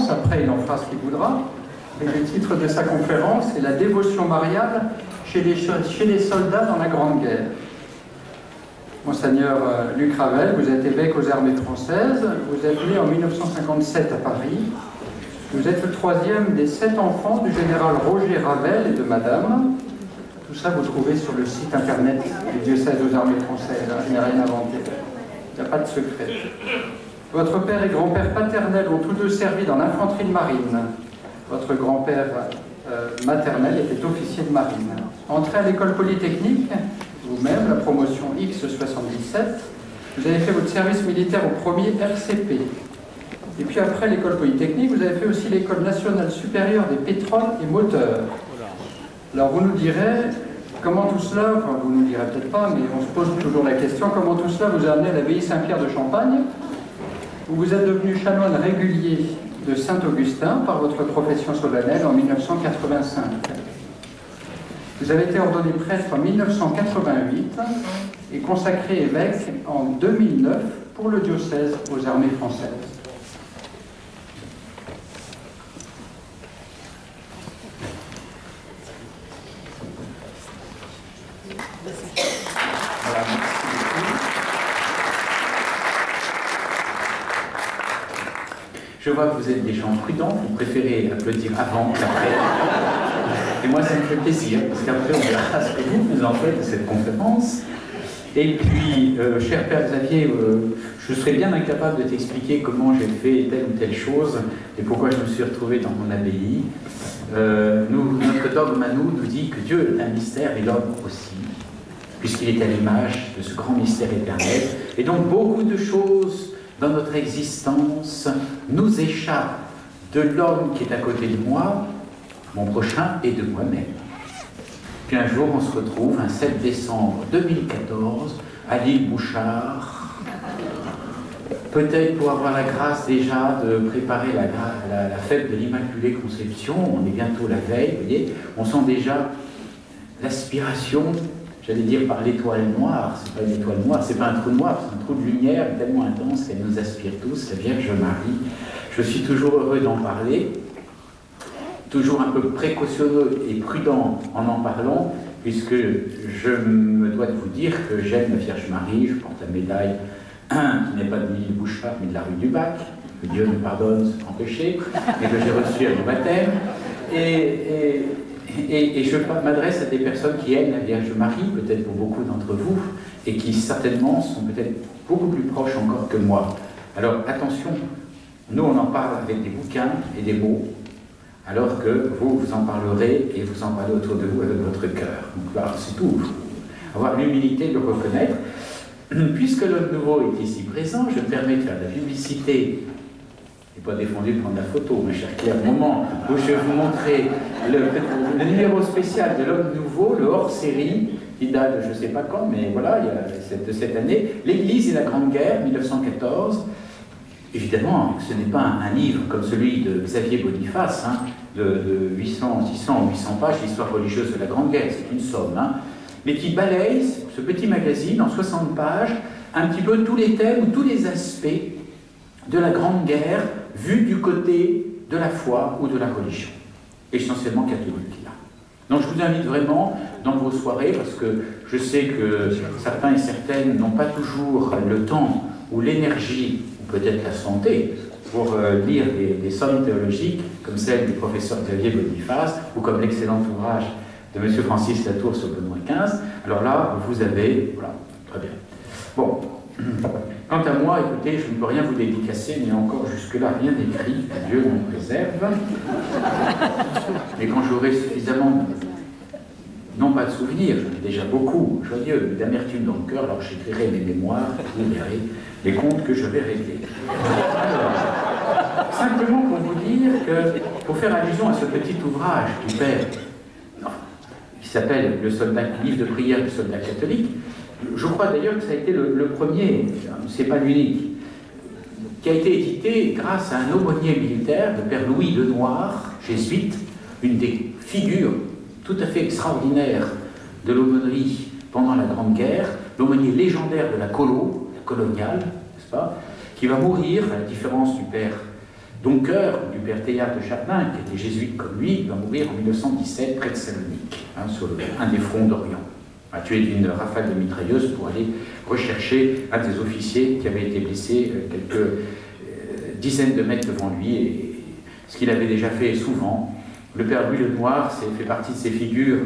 Après, il en fera ce qu'il voudra. Et le titre de sa conférence est « La dévotion mariale chez les soldats dans la Grande Guerre ». Monseigneur Luc Ravel, vous êtes évêque aux armées françaises, vous êtes né en 1957 à Paris. Vous êtes le troisième des 7 enfants du général Roger Ravel et de Madame. Tout ça, vous trouvez sur le site internet du diocèse aux armées françaises. Je n'ai rien inventé. Il n'y a pas de secret. Votre père et grand-père paternel ont tous deux servi dans l'infanterie de marine. Votre grand-père maternel était officier de marine. Entré à l'école polytechnique, vous-même, la promotion X77, vous avez fait votre service militaire au premier RCP. Et puis après l'école polytechnique, vous avez fait aussi l'école nationale supérieure des pétroles et moteurs. Alors vous nous direz, comment tout cela, enfin vous nous direz peut-être pas, mais on se pose toujours la question, comment tout cela vous a amené à l'abbaye Saint-Pierre de Champagne, où vous êtes devenu chanoine régulier de Saint-Augustin par votre profession solennelle en 1985. Vous avez été ordonné prêtre en 1988 et consacré évêque en 2009 pour le diocèse aux armées françaises. Voilà, je vois que vous êtes des gens prudents, vous préférez applaudir avant qu'après. Et moi, ça me fait plaisir, parce qu'après, on verra ce que vous en faites de cette conférence. Et puis, cher Père Xavier, je serais bien incapable de t'expliquer comment j'ai fait telle ou telle chose et pourquoi je me suis retrouvé dans mon abbaye. Notre dogme à nous dit que Dieu est un mystère et l'homme aussi, puisqu'il est à l'image de ce grand mystère éternel. Et donc, beaucoup de choses dans notre existence nous échappent de l'homme qui est à côté de moi, mon prochain, et de moi-même. Puis un jour, on se retrouve, un 7 décembre 2014, à l'île Bouchard, peut-être pour avoir la grâce déjà de préparer la fête de l'Immaculée Conception. On est bientôt la veille, vous voyez, on sent déjà l'aspiration, j'allais dire par l'étoile noire. C'est pas une étoile noire, c'est pas un trou noir, c'est un trou de lumière tellement intense qu'elle nous aspire tous, la Vierge Marie. Je suis toujours heureux d'en parler, toujours un peu précautionneux et prudent en parlant, puisque je me dois de vous dire que j'aime la Vierge Marie. Je porte la médaille, qui n'est pas de l'île Bouchard, mais de la rue du Bac, que Dieu me pardonne sans péché, et que j'ai reçu à mon baptême. Et je m'adresse à des personnes qui aiment la Vierge Marie, peut-être pour beaucoup d'entre vous, et qui certainement sont peut-être beaucoup plus proches encore que moi. Alors attention, nous on en parle avec des bouquins et des mots, alors que vous, vous en parlerez et vous en parlez autour de vous avec votre cœur. Donc là, c'est tout. Il faut avoir l'humilité de le reconnaître. Puisque l'homme nouveau est ici présent, je me permets de faire de la publicité. Je n'ai pas défendu de prendre la photo, ma chère Claire, au moment où je vais vous montrer le numéro spécial de l'homme nouveau, le hors-série, qui date de je ne sais pas quand, mais voilà, de cette année, l'Église et la Grande Guerre, 1914. Évidemment, ce n'est pas un livre comme celui de Xavier Boniface, hein, de 800, 600 ou 800 pages, l'histoire religieuse de la Grande Guerre, c'est une somme, hein, mais qui balaye, ce petit magazine, en 60 pages, un petit peu tous les thèmes ou tous les aspects de la Grande Guerre, vus du côté de la foi ou de la religion, essentiellement catholique, là. Donc je vous invite vraiment dans vos soirées, parce que je sais que certains et certaines n'ont pas toujours le temps ou l'énergie, peut-être la santé, pour lire des sommes théologiques comme celle du professeur Xavier Boniface ou comme l'excellent ouvrage de M. Francis Latour sur Benoît XV. Alors là, vous avez... Voilà, très bien. Bon, quant à moi, écoutez, je ne peux rien vous dédicacer, mais encore jusque-là, rien d'écrit, que Dieu m'en préserve. Mais quand j'aurai suffisamment, non pas de souvenirs, j'en ai déjà beaucoup, joyeux, d'amertume dans le cœur, alors j'écrirai mes mémoires, vous verrez les comptes que je vais régler. Alors, simplement pour vous dire que, pour faire allusion à ce petit ouvrage du Père, qui s'appelle le livre de prière du soldat catholique, je crois d'ailleurs que ça a été le premier, c'est pas l'unique, qui a été édité grâce à un aumônier militaire, le Père Louis Lenoir, jésuite, une des figures tout à fait extraordinaires de l'aumônerie pendant la Grande Guerre, l'aumônier légendaire de la coloniale, n'est-ce pas, qui va mourir, à la différence du Père Doncœur, du père Théard de Chardin, qui était jésuite comme lui, va mourir en 1917 près de Salonique, sur un des fronts d'Orient, a tué d'une rafale de mitrailleuse pour aller rechercher un des officiers qui avait été blessé quelques dizaines de mètres devant lui, et ce qu'il avait déjà fait souvent. Le père Louis Lenoir fait partie de ces figures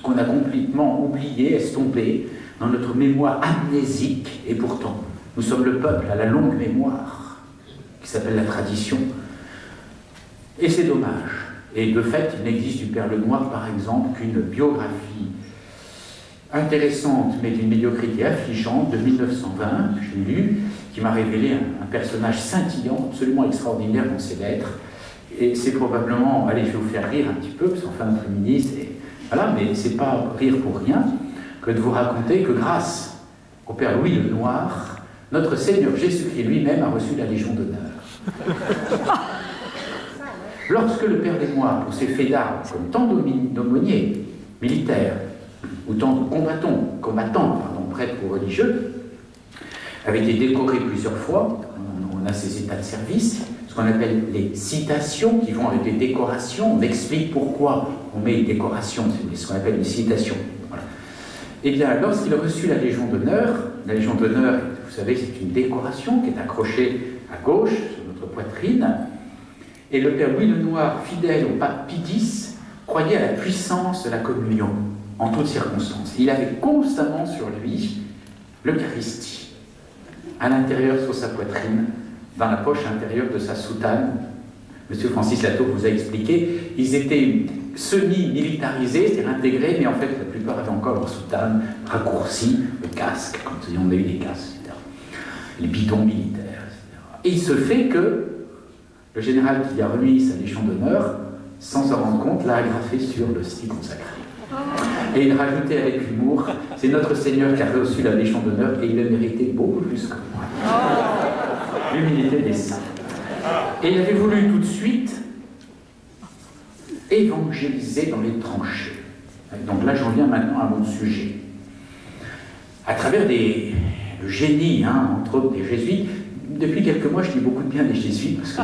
qu'on a complètement oubliées, estompées, dans notre mémoire amnésique, et pourtant, nous sommes le peuple à la longue mémoire, qui s'appelle la tradition. Et c'est dommage. Et de fait, il n'existe du père Lenoir, par exemple, qu'une biographie intéressante, mais d'une médiocrité affligeante, de 1920, que j'ai lu, qui m'a révélé un personnage scintillant, absolument extraordinaire dans ses lettres. Et c'est probablement, allez, je vais vous faire rire un petit peu, parce qu'enfin, notre ministre, voilà, mais c'est pas rire pour rien que de vous raconter que grâce au père Louis Lenoir, notre Seigneur Jésus-Christ lui-même a reçu la Légion d'honneur. Lorsque le père Lenoir, pour ses faits d'armes, comme tant d'aumôniers militaires, ou tant de combattants, prêtres ou religieux, avait été décoré plusieurs fois, on a ces états de service, ce qu'on appelle les citations, qui vont avec les décorations. On explique pourquoi on met une décoration, c'est ce qu'on appelle une citation. Voilà. Et bien, lorsqu'il a reçu la Légion d'honneur, vous savez, c'est une décoration qui est accrochée à gauche, sur notre poitrine, et le père Louis Lenoir, fidèle au pape Pie X, croyait à la puissance de la communion, en toutes circonstances. Il avait constamment sur lui l'Eucharistie, à l'intérieur sur sa poitrine, dans la poche intérieure de sa soutane. Monsieur Francis Latour vous a expliqué, ils étaient semi-militarisés, c'est-à-dire intégrés, mais en fait la plupart avaient encore leur soutane raccourcie, le casque, quand on a eu les casques, etc. Les bidons militaires, etc. Et il se fait que le général qui a remis sa Légion d'honneur, sans s'en rendre compte, l'a agrafé sur l'hostie consacrée. Et il rajoutait avec humour, c'est notre Seigneur qui a reçu la Légion d'honneur et il le méritait beaucoup plus que moi. L'humilité des saints. Et il avait voulu tout de suite évangéliser dans les tranchées. Donc là, j'en viens maintenant à mon sujet. À travers le génie, entre autres des jésuites, depuis quelques mois, je dis beaucoup de bien des jésuites, parce que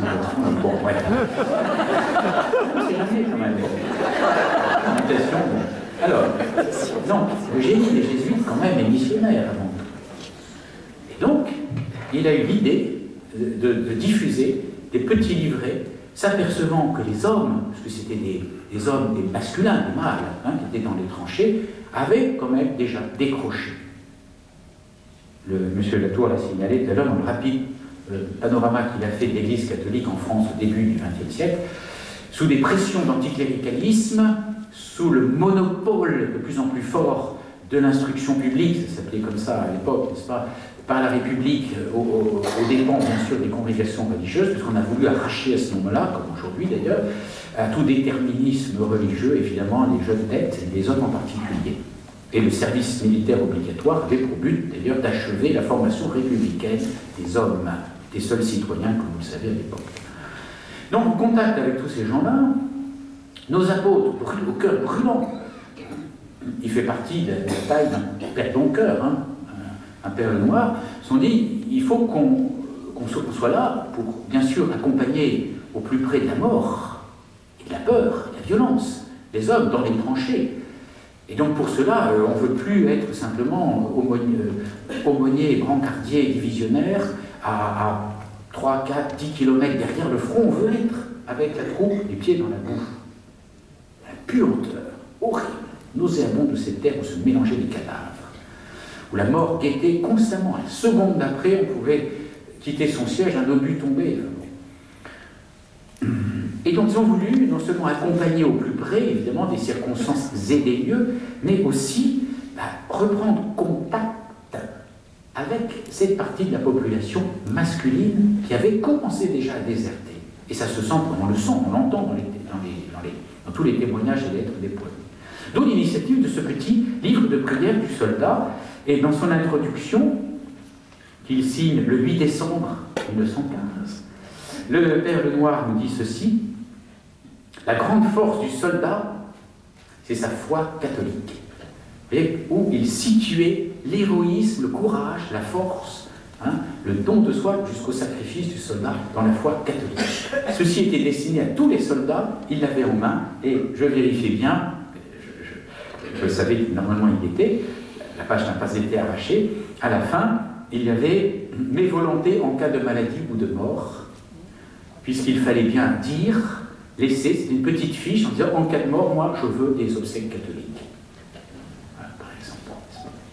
bon, ouais. C'est jamais quand même. Alors, non, le génie des jésuites, quand même, est missionnaire avant tout. Et donc, il a eu l'idée de diffuser des petits livrets, s'apercevant que les hommes, parce que c'était des hommes, des masculins, des mâles, qui étaient dans les tranchées, avaient quand même déjà décroché. Monsieur Latour l'a signalé tout à l'heure dans le rapide panorama qu'il a fait de l'Église catholique en France au début du XXe siècle, sous des pressions d'anticléricalisme, sous le monopole de plus en plus fort de l'instruction publique, ça s'appelait comme ça à l'époque, n'est-ce pas, par la République, aux dépens bien sûr des congrégations religieuses, puisqu'on a voulu arracher à ce moment-là, comme aujourd'hui d'ailleurs, à tout déterminisme religieux, évidemment, les jeunes têtes, et les hommes en particulier. Et le service militaire obligatoire avait pour but d'ailleurs d'achever la formation républicaine des hommes, des seuls citoyens, comme vous le savez à l'époque. Donc, en contact avec tous ces gens-là, nos apôtres, au cœur brûlant, il fait partie de la taille d'un père Doncœur, un père Lenoir, se sont dit, il faut qu'on soit là pour, bien sûr, accompagner au plus près de la mort, et de la peur, de la violence, les hommes dans les tranchées. Et donc pour cela, on ne veut plus être simplement aumônier, brancardier, divisionnaire à 3, 4, 10 km derrière le front. On veut être avec la troupe, les pieds dans la boue. La puanteur horrible, nauséabonde de ces terres où se mélangeaient les cadavres, où la mort guettait constamment. À la seconde d'après, on pouvait quitter son siège, un obus tombé. Et donc ils ont voulu non seulement accompagner au plus près, évidemment, des circonstances et des lieux, mais aussi reprendre contact avec cette partie de la population masculine qui avait commencé déjà à déserter. Et ça se sent, on le sent, on l'entend dans tous les témoignages et lettres des poètes. D'où l'initiative de ce petit livre de prière du soldat, et dans son introduction, qu'il signe le 8 décembre 1915, le père Lenoir nous dit ceci: la grande force du soldat, c'est sa foi catholique, et où il situait l'héroïsme, le courage, la force, hein, le don de soi jusqu'au sacrifice du soldat dans la foi catholique. Ceci était destiné à tous les soldats, ils l'avaient en main, et je vérifiais bien, je savais que normalement il était, la page n'a pas été arrachée, à la fin, il y avait mes volontés en cas de maladie ou de mort, puisqu'il fallait bien dire, laisser, c'était une petite fiche en disant en cas de mort, moi je veux des obsèques catholiques. Voilà, par exemple.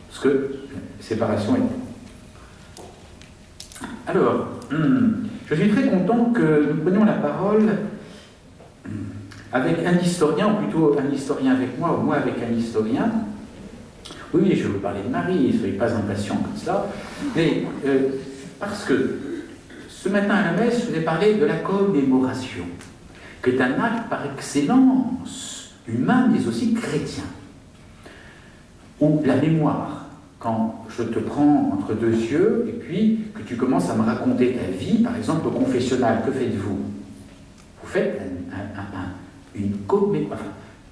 Parce que séparation est. Alors, je suis très content que nous prenions la parole avec un historien, ou plutôt un historien avec moi, ou moi avec un historien. Oui, je vais vous parler de Marie, ne soyez pas impatients comme ça. Mais parce que ce matin à la messe, je vous ai parlé de la commémoration, qui est un acte par excellence humain, mais aussi chrétien. Ou la mémoire, quand je te prends entre deux yeux, et puis que tu commences à me raconter ta vie, par exemple au confessionnal, que faites-vous? Vous faites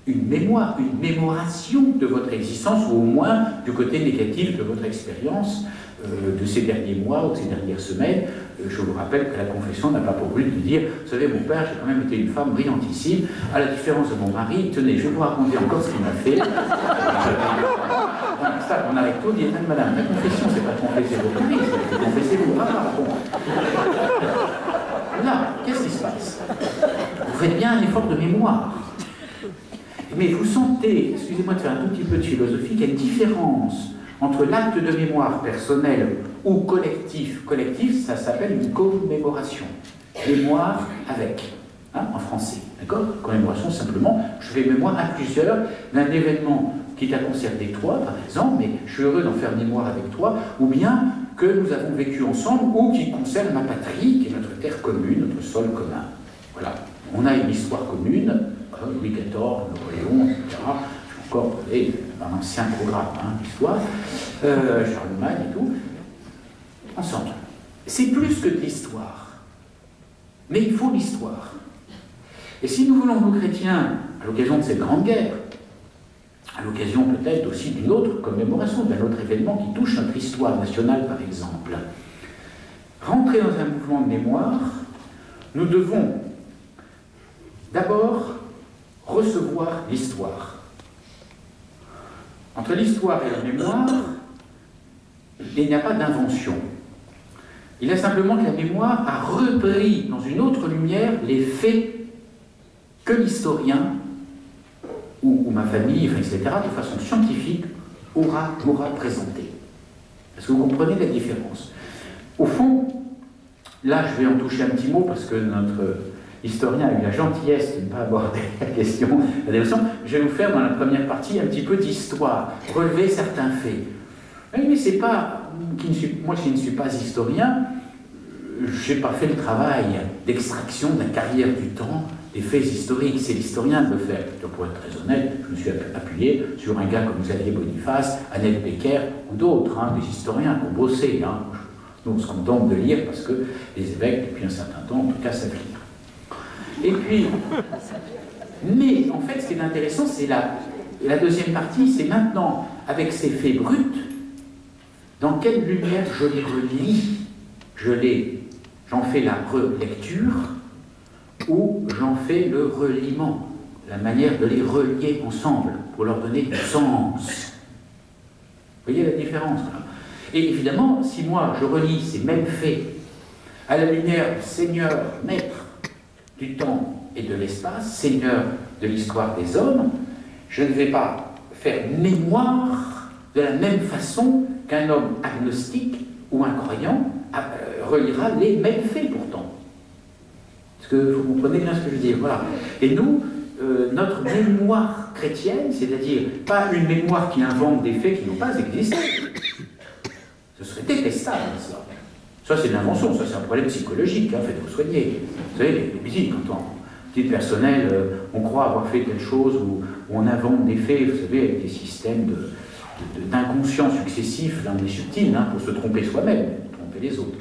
une mémoire, une mémoration de votre existence, ou au moins du côté négatif de votre expérience de ces derniers mois ou de ces dernières semaines. Je vous rappelle que la confession n'a pas pour but de dire « Vous savez, mon père, j'ai quand même été une femme brillantissime, à la différence de mon mari, tenez, je vais vous raconter encore ce qu'il m'a fait. » Ça, on arrête tout, dit « Madame, la confession, c'est pas de confesser votre vie, c'est de confesser vous. » Ah, bon. Là, qu'est-ce qui se passe? Vous faites bien un effort de mémoire. Mais vous sentez, excusez-moi de faire un tout petit peu de philosophie, qu'il y a une différence entre l'acte de mémoire personnel ou collectif. Collectif, ça s'appelle une commémoration. Mémoire avec, hein, en français. D'accord? Commémoration, simplement, je fais mémoire à plusieurs d'un événement qui t'a concerné toi, par exemple, mais je suis heureux d'en faire mémoire avec toi, ou bien que nous avons vécu ensemble, ou qui concerne ma patrie, qui est notre terre commune, notre sol commun. Voilà. On a une histoire commune, Louis XIV, Napoléon, etc. Je suis encore dans l'ancien programme, hein, l'histoire, Charlemagne et tout. Ensemble. C'est plus que de l'histoire. Mais il faut l'histoire. Et si nous voulons, nous chrétiens, à l'occasion de cette grande guerre, à l'occasion peut-être aussi d'une autre commémoration, d'un autre événement qui touche notre histoire nationale, par exemple, rentrer dans un mouvement de mémoire, nous devons d'abord recevoir l'histoire. Entre l'histoire et la mémoire, il n'y a pas d'invention. Il y a simplement que la mémoire a repris dans une autre lumière les faits que l'historien ou ma famille, etc., de façon scientifique, aura présenté. Est-ce que vous comprenez la différence? Au fond, là je vais en toucher un petit mot parce que notre historien a eu la gentillesse de ne pas aborder la question. Je vais vous faire dans la première partie un petit peu d'histoire, relever certains faits. Mais c'est pas, moi qui ne suis pas historien, je n'ai pas fait le travail d'extraction de la carrière du temps des faits historiques, c'est l'historien de le faire. Pour être très honnête, je me suis appuyé sur un gars comme Xavier Boniface, Annette Becker ou d'autres, hein, des historiens qui ont bossé. Hein. Nous, on se contente de lire parce que les évêques, depuis un certain temps, en tout cas, savent lire. Et puis, mais en fait, ce qui est intéressant, c'est la deuxième partie, c'est maintenant, avec ces faits bruts, dans quelle lumière je les relis, j'en fais la relecture, ou j'en fais le reliement, la manière de les relier ensemble, pour leur donner du sens. Vous voyez la différence là? Et évidemment, si moi je relis ces mêmes faits à la lumière du Seigneur, maître du temps et de l'espace, Seigneur de l'histoire des hommes, je ne vais pas faire mémoire de la même façon qu'un homme agnostique ou un croyant reliera les mêmes faits pourtant. Est-ce que vous comprenez bien ce que je veux dire? Voilà. Et nous, notre mémoire chrétienne, c'est-à-dire pas une mémoire qui invente des faits qui n'ont pas existé, ce serait détestable, ça. Ça, c'est de l'invention, ça, c'est un problème psychologique, hein, faites-vous soigner. Vous savez, les visites, quand on titre personnel, on croit avoir fait telle chose, ou on invente des faits, vous savez, avec des systèmes d'inconscient successifs, là on est subtil, hein, pour se tromper soi-même, tromper les autres.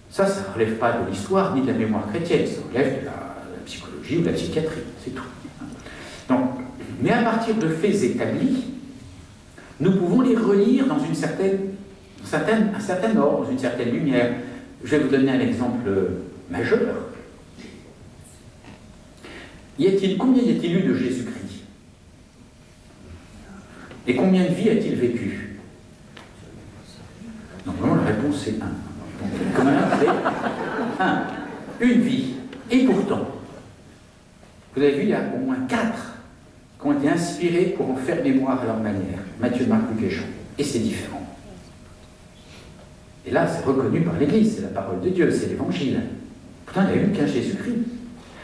Ça ne relève pas de l'histoire ni de la mémoire chrétienne, ça relève de la psychologie ou de la psychiatrie, c'est tout. Donc, mais à partir de faits établis, nous pouvons les relire dans un un certain ordre, une certaine lumière. Je vais vous donner un exemple majeur. Combien y a-t-il eu de Jésus-Christ? Et combien de vies a-t-il vécu? Normalement, la réponse est 1. Donc, combien c'est 1. Une vie. Et pourtant, vous avez vu, il y a au moins 4 qui ont été inspirés pour en faire mémoire à leur manière. Matthieu, Marc, Luc et Jean. Et c'est différent. Et là, c'est reconnu par l'Église, c'est la parole de Dieu, c'est l'Évangile. Pourtant, il n'y a eu qu'un Jésus-Christ.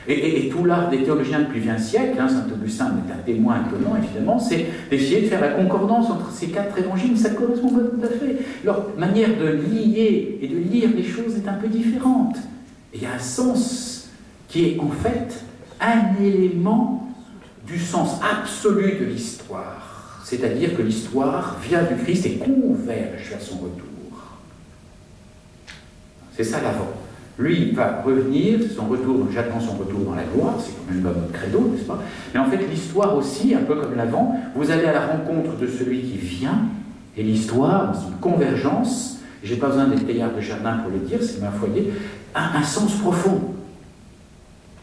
Et tout l'art des théologiens depuis 20 siècles, hein, saint Augustin est un témoin étonnant, évidemment, c'est d'essayer de faire la concordance entre ces 4 évangiles, ça correspond pas tout à fait. Leur manière de lier et de lire les choses est un peu différente. Et il y a un sens qui est en fait un élément du sens absolu de l'histoire. C'est-à-dire que l'histoire vient du Christ et converge vers son retour. C'est ça l'avant. Lui, il va revenir, j'attends son retour dans la gloire, c'est quand même notre credo, n'est-ce pas? Mais en fait, l'histoire aussi, un peu comme l'avant, vous allez à la rencontre de celui qui vient, et l'histoire, c'est une convergence, j'ai pas besoin d'être Teilhard de Chardin pour le dire, c'est ma foyer, a un sens profond.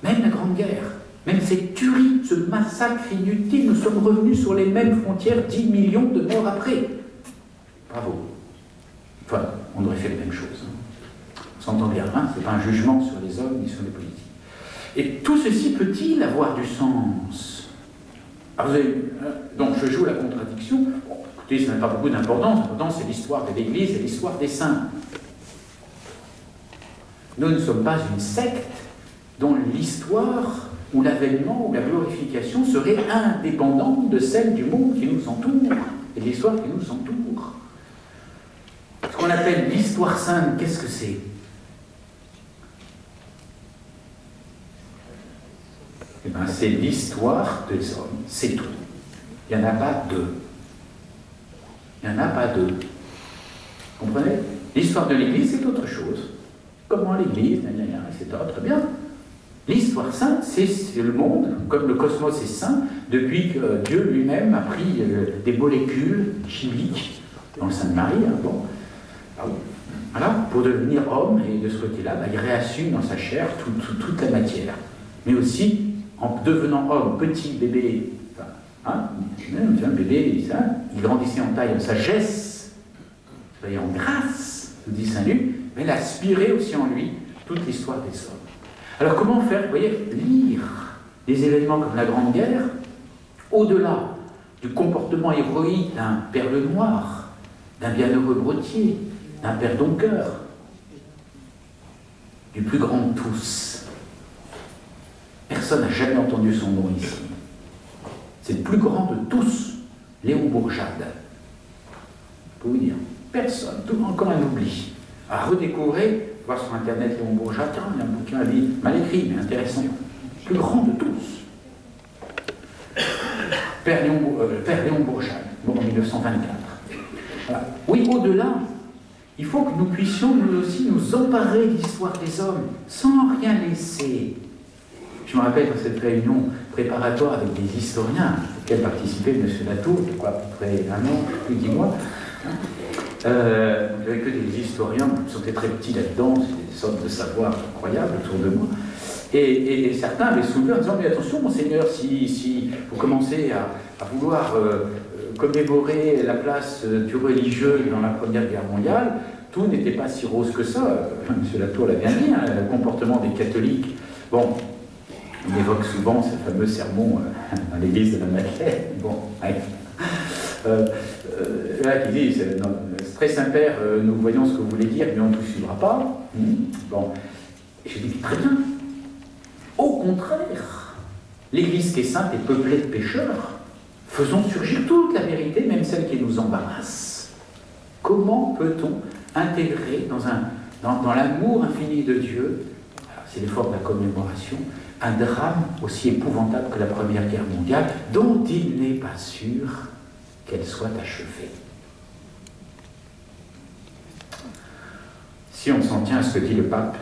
Même la Grande Guerre, même cette tuerie, ce massacre inutile, nous sommes revenus sur les mêmes frontières, 10 millions de morts après. Bravo. Enfin, on aurait fait les mêmes choses. On s'entend bien, hein, ce n'est pas un jugement sur les hommes ni sur les politiques. Et tout ceci peut-il avoir du sens? Alors donc je joue la contradiction. Bon, écoutez, ça n'a pas beaucoup d'importance. L'important, c'est l'histoire de l'Église et l'histoire des saints. Nous ne sommes pas une secte dont l'histoire ou l'avènement ou la glorification serait indépendante de celle du monde qui nous entoure et de l'histoire qui nous entoure. Ce qu'on appelle l'histoire sainte, qu'est-ce que c'est? Eh bien, c'est l'histoire des hommes, c'est tout. Il n'y en a pas deux. Il n'y en a pas deux. Vous comprenez? L'histoire de l'Église, c'est autre chose. Comment l'Église, etc. Très bien. L'histoire sainte, c'est le monde, comme le cosmos est saint, depuis que Dieu lui-même a pris des molécules chimiques dans le sein de Marie. Hein, bon. Voilà, pour devenir homme, et de ce côté-là, il réassume dans sa chair toute la matière. Mais aussi, en devenant homme, petit bébé, un bébé, ça, il grandissait en taille, en sagesse, et en grâce, nous dit Saint Luc, mais il a aspiré aussi en lui toute l'histoire des hommes. Alors comment faire? Vous voyez, lire des événements comme la Grande Guerre, au-delà du comportement héroïque d'un Père le Noir, d'un bienheureux Brottier, d'un Père Doncoeur, du plus grand de tous. Personne n'a jamais entendu son nom ici. C'est le plus grand de tous, Léon Bourjade. Je peux vous dire, personne, encore un oubli. À redécouvrir, voir sur Internet Léon Bourjade, tiens, il y a un bouquin à lire, mal écrit, mais intéressant. Le plus grand de tous. Père Léon Bourjade, mort en 1924. Voilà. Oui, au-delà, il faut que nous puissions nous aussi nous emparer de l'histoire des hommes, sans rien laisser. Je me rappelle dans cette réunion préparatoire avec des historiens, auxquels participait M. Latour, je crois à peu près un an, plus de 10 mois. Il n'y avait que des historiens, je me sentais très petit là-dedans, c'est des sortes de savoirs incroyables autour de moi. Et certains avaient soulevé en disant, mais attention, monseigneur, si vous commencez à vouloir commémorer la place du religieux dans la Première Guerre mondiale, tout n'était pas si rose que ça. M. Latour l'a bien dit, hein, le comportement des catholiques. Bon, on évoque souvent ce fameux sermon dans l'église de la Madeleine. Bon, là, qui dit, très Saint-Père, nous voyons ce que vous voulez dire, mais on ne tout suivra pas. Bon, et je dis, très bien. Au contraire, l'église qui est sainte est peuplée de pécheurs. Faisons surgir toute la vérité, même celle qui nous embarrasse. Comment peut-on intégrer dans l'amour infini de Dieu, c'est l'effort de la commémoration, un drame aussi épouvantable que la Première Guerre mondiale, dont il n'est pas sûr qu'elle soit achevée. Si on s'en tient à ce que dit le pape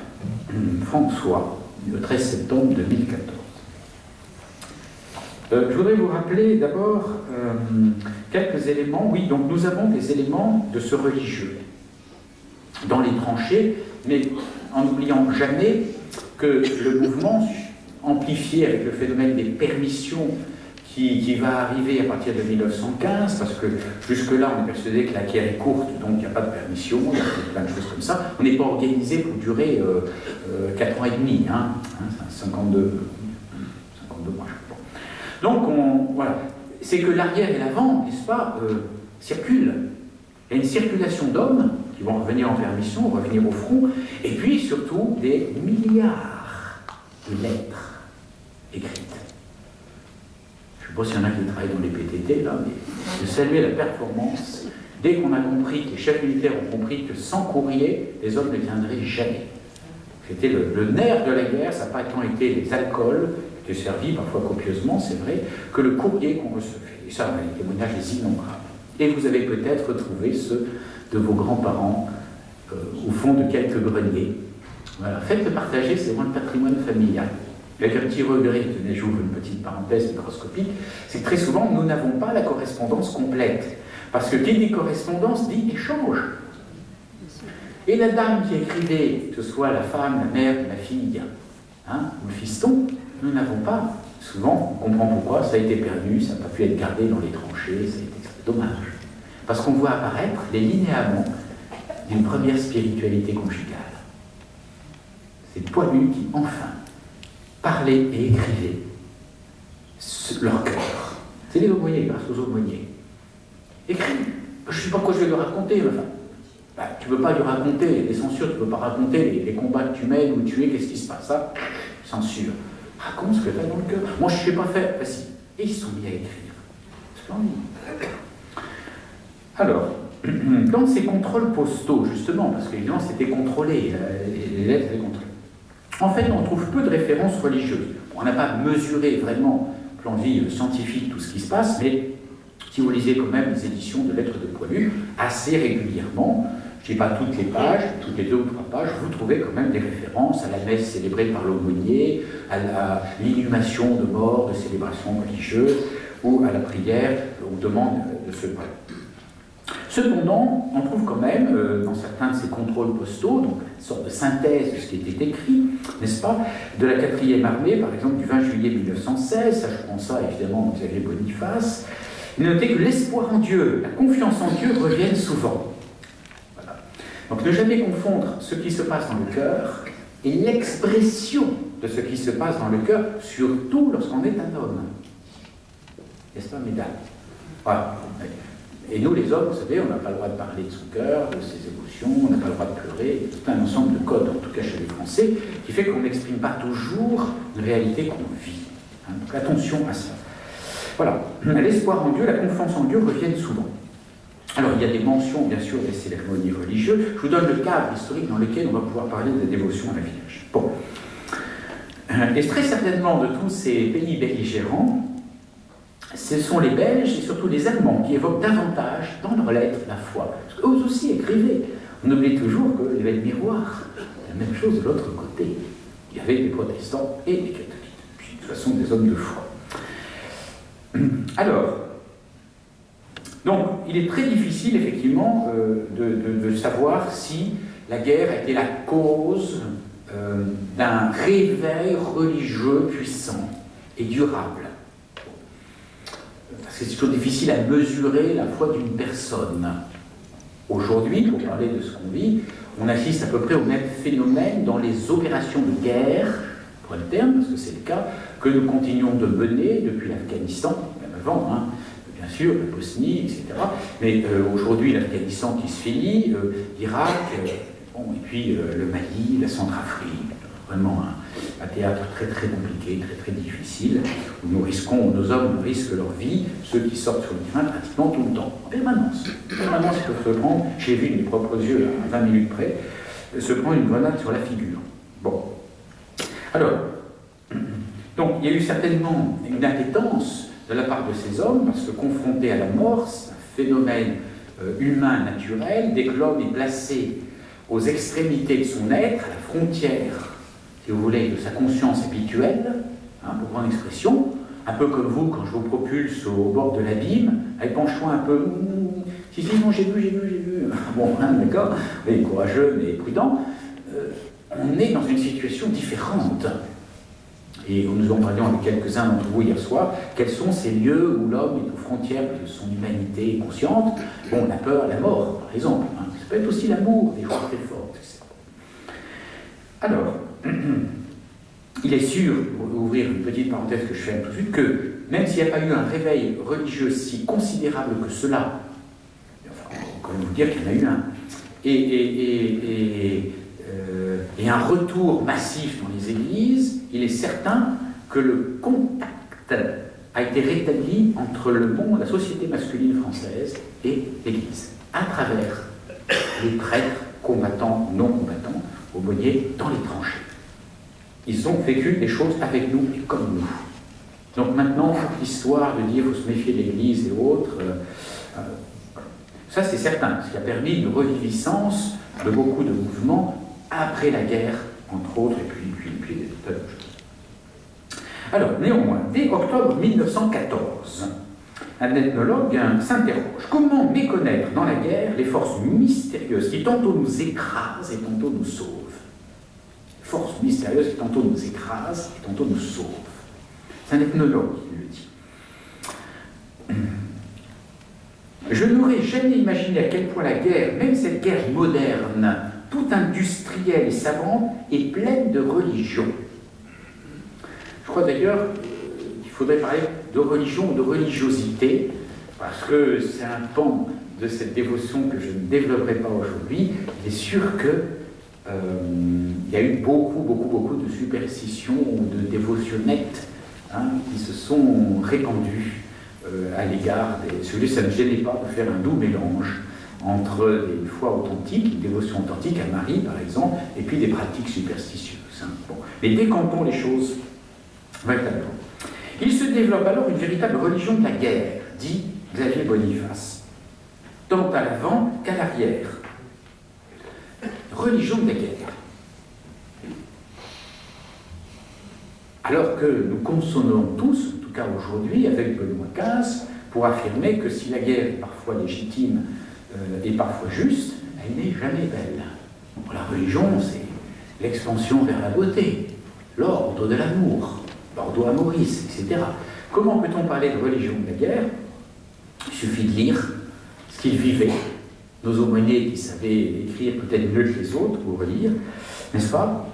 François, le 13 septembre 2014. Je voudrais vous rappeler d'abord quelques éléments. Oui, donc nous avons des éléments de ce religieux. dans les tranchées, mais en n'oubliant jamais que le mouvement, amplifié avec le phénomène des permissions qui va arriver à partir de 1915, parce que jusque-là, on est persuadé que la guerre est courte, donc il n'y a pas de permission, il y a plein de choses comme ça. On n'est pas organisé pour durer 4 ans et demi, 52 mois, je crois. Donc, voilà. C'est que l'arrière et l'avant, n'est-ce pas, circulent. Il y a une circulation d'hommes qui vont revenir en permission, revenir au front, et puis surtout des milliards de lettres écrites. Je ne sais pas s'il y en a qui travaillent dans les PTT, là, mais je saluer la performance. Dès qu'on a compris, que les chefs militaires ont compris que sans courrier, les hommes ne viendraient jamais. C'était le nerf de la guerre, ça n'a pas tant été les alcools, qui étaient servis parfois copieusement, c'est vrai, que le courrier qu'on recevait. Et ça, les témoignages des innombrables. Et vous avez peut-être retrouvé ceux de vos grands-parents au fond de quelques greniers. Voilà. Faites partager, c'est vraiment le patrimoine familial. Avec un petit regret, tenez, j'ouvre une petite parenthèse microscopique, c'est que très souvent, nous n'avons pas la correspondance complète. Parce que qui dit correspondance dit échange. Et la dame qui écrivait, que ce soit la femme, la mère, la fille, ou le fiston, nous n'avons pas. Souvent, on comprend pourquoi, ça a été perdu, ça n'a pas pu être gardé dans les tranchées, ça a été dommage. Parce qu'on voit apparaître les linéaments d'une première spiritualité conjugale. Ces poilus qui, enfin, parlaient et écrivaient leur cœur. C'est les aumôniers, grâce aux aumôniers. Écris. Je ne sais pas quoi je vais lui raconter, mais enfin, tu ne peux pas lui raconter les censures, tu ne peux pas raconter les combats que tu mènes, où tu es, qu'est-ce qui se passe, ça, censure. Raconte ce que tu as dans le cœur. Moi, je ne sais pas faire. Ben, si. Et ils sont mis à écrire. Splendide. Alors, dans ces contrôles postaux, justement, parce qu'évidemment, c'était contrôlé, les lettres étaient contrôlées. En fait, on trouve peu de références religieuses. Bon, on n'a pas mesuré vraiment, au plan de vue scientifique, tout ce qui se passe, mais si vous lisez quand même les éditions de lettres de poilus, assez régulièrement, je ne dis pas toutes les pages, toutes les 2 ou 3 pages, vous trouvez quand même des références à la messe célébrée par l'aumônier, à l'inhumation de morts, de célébrations religieuses, ou à la prière, aux demandes de ce poilu. Cependant, on trouve quand même, dans certains de ces contrôles postaux, donc une sorte de synthèse de ce qui était écrit, n'est-ce pas, de la 4e armée, par exemple, du 20 juillet 1916, ça je prends ça évidemment de Xavier Boniface, notez que l'espoir en Dieu, la confiance en Dieu reviennent souvent. Voilà. Donc ne jamais confondre ce qui se passe dans le cœur et l'expression de ce qui se passe dans le cœur, surtout lorsqu'on est un homme. N'est-ce pas, mesdames? Voilà. Et nous, les hommes, vous savez, on n'a pas le droit de parler de son cœur, de ses émotions, on n'a pas le droit de pleurer. C'est un ensemble de codes, en tout cas chez les Français, qui fait qu'on n'exprime pas toujours une réalité qu'on vit. Donc attention à ça. Voilà. L'espoir en Dieu, la confiance en Dieu reviennent souvent. Alors, il y a des mentions, bien sûr, des cérémonies religieuses. Je vous donne le cadre historique dans lequel on va pouvoir parler de la dévotion à la Vierge. Bon. Et très certainement, de tous ces pays belligérants, ce sont les Belges et surtout les Allemands qui évoquent davantage dans leurs lettres la foi. Parce qu'eux aussi écrivaient. On oublie toujours qu'il y avait le miroir. La même chose de l'autre côté. Il y avait des protestants et des catholiques. Puis, de toute façon, des hommes de foi. Alors, donc, il est très difficile, effectivement, de savoir si la guerre a été la cause d'un réveil religieux puissant et durable. Parce que c'est toujours difficile à mesurer la foi d'une personne. Aujourd'hui, pour parler de ce qu'on vit, on assiste à peu près au même phénomène dans les opérations de guerre, pour le terme, parce que c'est le cas, que nous continuons de mener depuis l'Afghanistan, même avant, hein, bien sûr, la Bosnie, etc. Mais aujourd'hui, l'Afghanistan qui se finit, l'Irak, bon, et puis le Mali, la Centrafrique, vraiment un théâtre très très compliqué, très très difficile, où nos hommes risquent leur vie, ceux qui sortent sur le terrain pratiquement tout le temps, en permanence. En permanence, ils peuvent se prendre, j'ai vu de mes propres yeux, à 20 minutes près, se prendre une grenade sur la figure. Bon. Alors, donc il y a eu certainement une impétence de la part de ces hommes, parce que confrontés à la mort, c'est un phénomène humain naturel, dès que l'homme est placé aux extrémités de son être, à la frontière, si vous voulez, de sa conscience habituelle, hein, pour prendre l'expression, un peu comme vous, quand je vous propulse au bord de l'abîme, avec penchant un peu, si, non, j'ai vu, bon, hein, d'accord, oui, courageux mais prudent, on est dans une situation différente. Et nous en parlions avec quelques-uns d'entre vous hier soir. Quels sont ces lieux où l'homme est aux frontières de son humanité consciente? Bon, la peur, la mort, par exemple. Hein. Ça peut être aussi l'amour, des choses très fortes, etc. Alors, il est sûr, pour ouvrir une petite parenthèse que je fais tout de suite, que même s'il n'y a pas eu un réveil religieux si considérable que cela, enfin, on peut quand même vous dire qu'il y en a eu un, et un retour massif dans les églises, il est certain que le contact a été rétabli entre le monde, la société masculine française et l'Église, à travers les prêtres combattants, non combattants, aumôniers dans les tranchées. Ils ont vécu des choses avec nous et comme nous. Donc maintenant, l'histoire de dire qu'il faut se méfier de l'Église et autres, ça c'est certain, ce qui a permis une reviviscence de beaucoup de mouvements après la guerre, entre autres, et puis des tas de choses. Alors, néanmoins, dès octobre 1914, un ethnologue s'interroge. Comment méconnaître dans la guerre les forces mystérieuses qui tantôt nous écrasent et tantôt nous sauvent? Forces mystérieuses qui tantôt nous écrasent et tantôt nous sauvent. C'est un ethnologue qui le dit. Je n'aurais jamais imaginé à quel point la guerre, même cette guerre moderne, toute industrielle et savante, est pleine de religion. Je crois d'ailleurs qu'il faudrait parler de religion ou de religiosité, parce que c'est un pan de cette dévotion que je ne développerai pas aujourd'hui. Il est sûr que il y a eu beaucoup de superstitions ou de dévotionnettes qui se sont répandues à l'égard des... Celui, ça ne gênait pas de faire un doux mélange entre des foi authentiques, une dévotion authentique à Marie, par exemple, et puis des pratiques superstitieuses. Bon. Mais décampons les choses véritablement. Il se développe alors une véritable religion de la guerre, dit Xavier Boniface, tant à l'avant qu'à l'arrière. Religion de la guerre. Alors que nous consonnons tous, en tout cas aujourd'hui, avec Benoît XV, pour affirmer que si la guerre est parfois légitime et parfois juste, elle n'est jamais belle. Bon, la religion, c'est l'expansion vers la beauté, l'ordre de l'amour, l'ordo amoris, etc. Comment peut-on parler de religion de la guerre? Il suffit de lire ce qu'ils vivaient. Nos aumôniers qui savaient écrire peut-être mieux que les autres, ou relire, n'est-ce pas?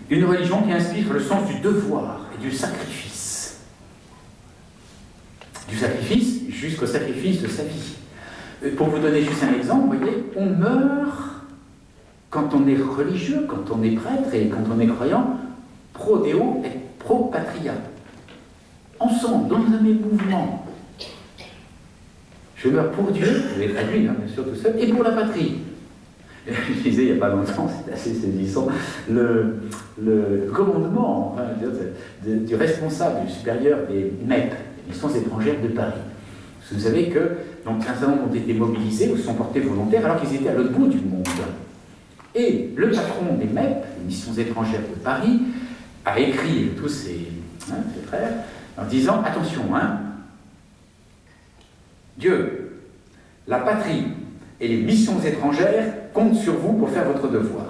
Une religion qui inspire le sens du devoir et du sacrifice. Du sacrifice jusqu'au sacrifice de sa vie. Pour vous donner juste un exemple, vous voyez, on meurt quand on est religieux, quand on est prêtre et quand on est croyant, pro Deo et pro patria. Ensemble, dans un même mouvement. Je meurs pour Dieu, je vais traduire bien sûr tout seul, et pour la patrie. Je disais il n'y a pas longtemps, c'est assez saisissant, le commandement enfin, du responsable, du supérieur des MEP, des missions étrangères de Paris. Vous savez que donc, un certain nombre ont été mobilisés ou se sont portés volontaires alors qu'ils étaient à l'autre bout du monde. Et le patron des MEP, les missions étrangères de Paris, a écrit à tous ses frères en disant attention, Dieu, la patrie et les missions étrangères comptent sur vous pour faire votre devoir.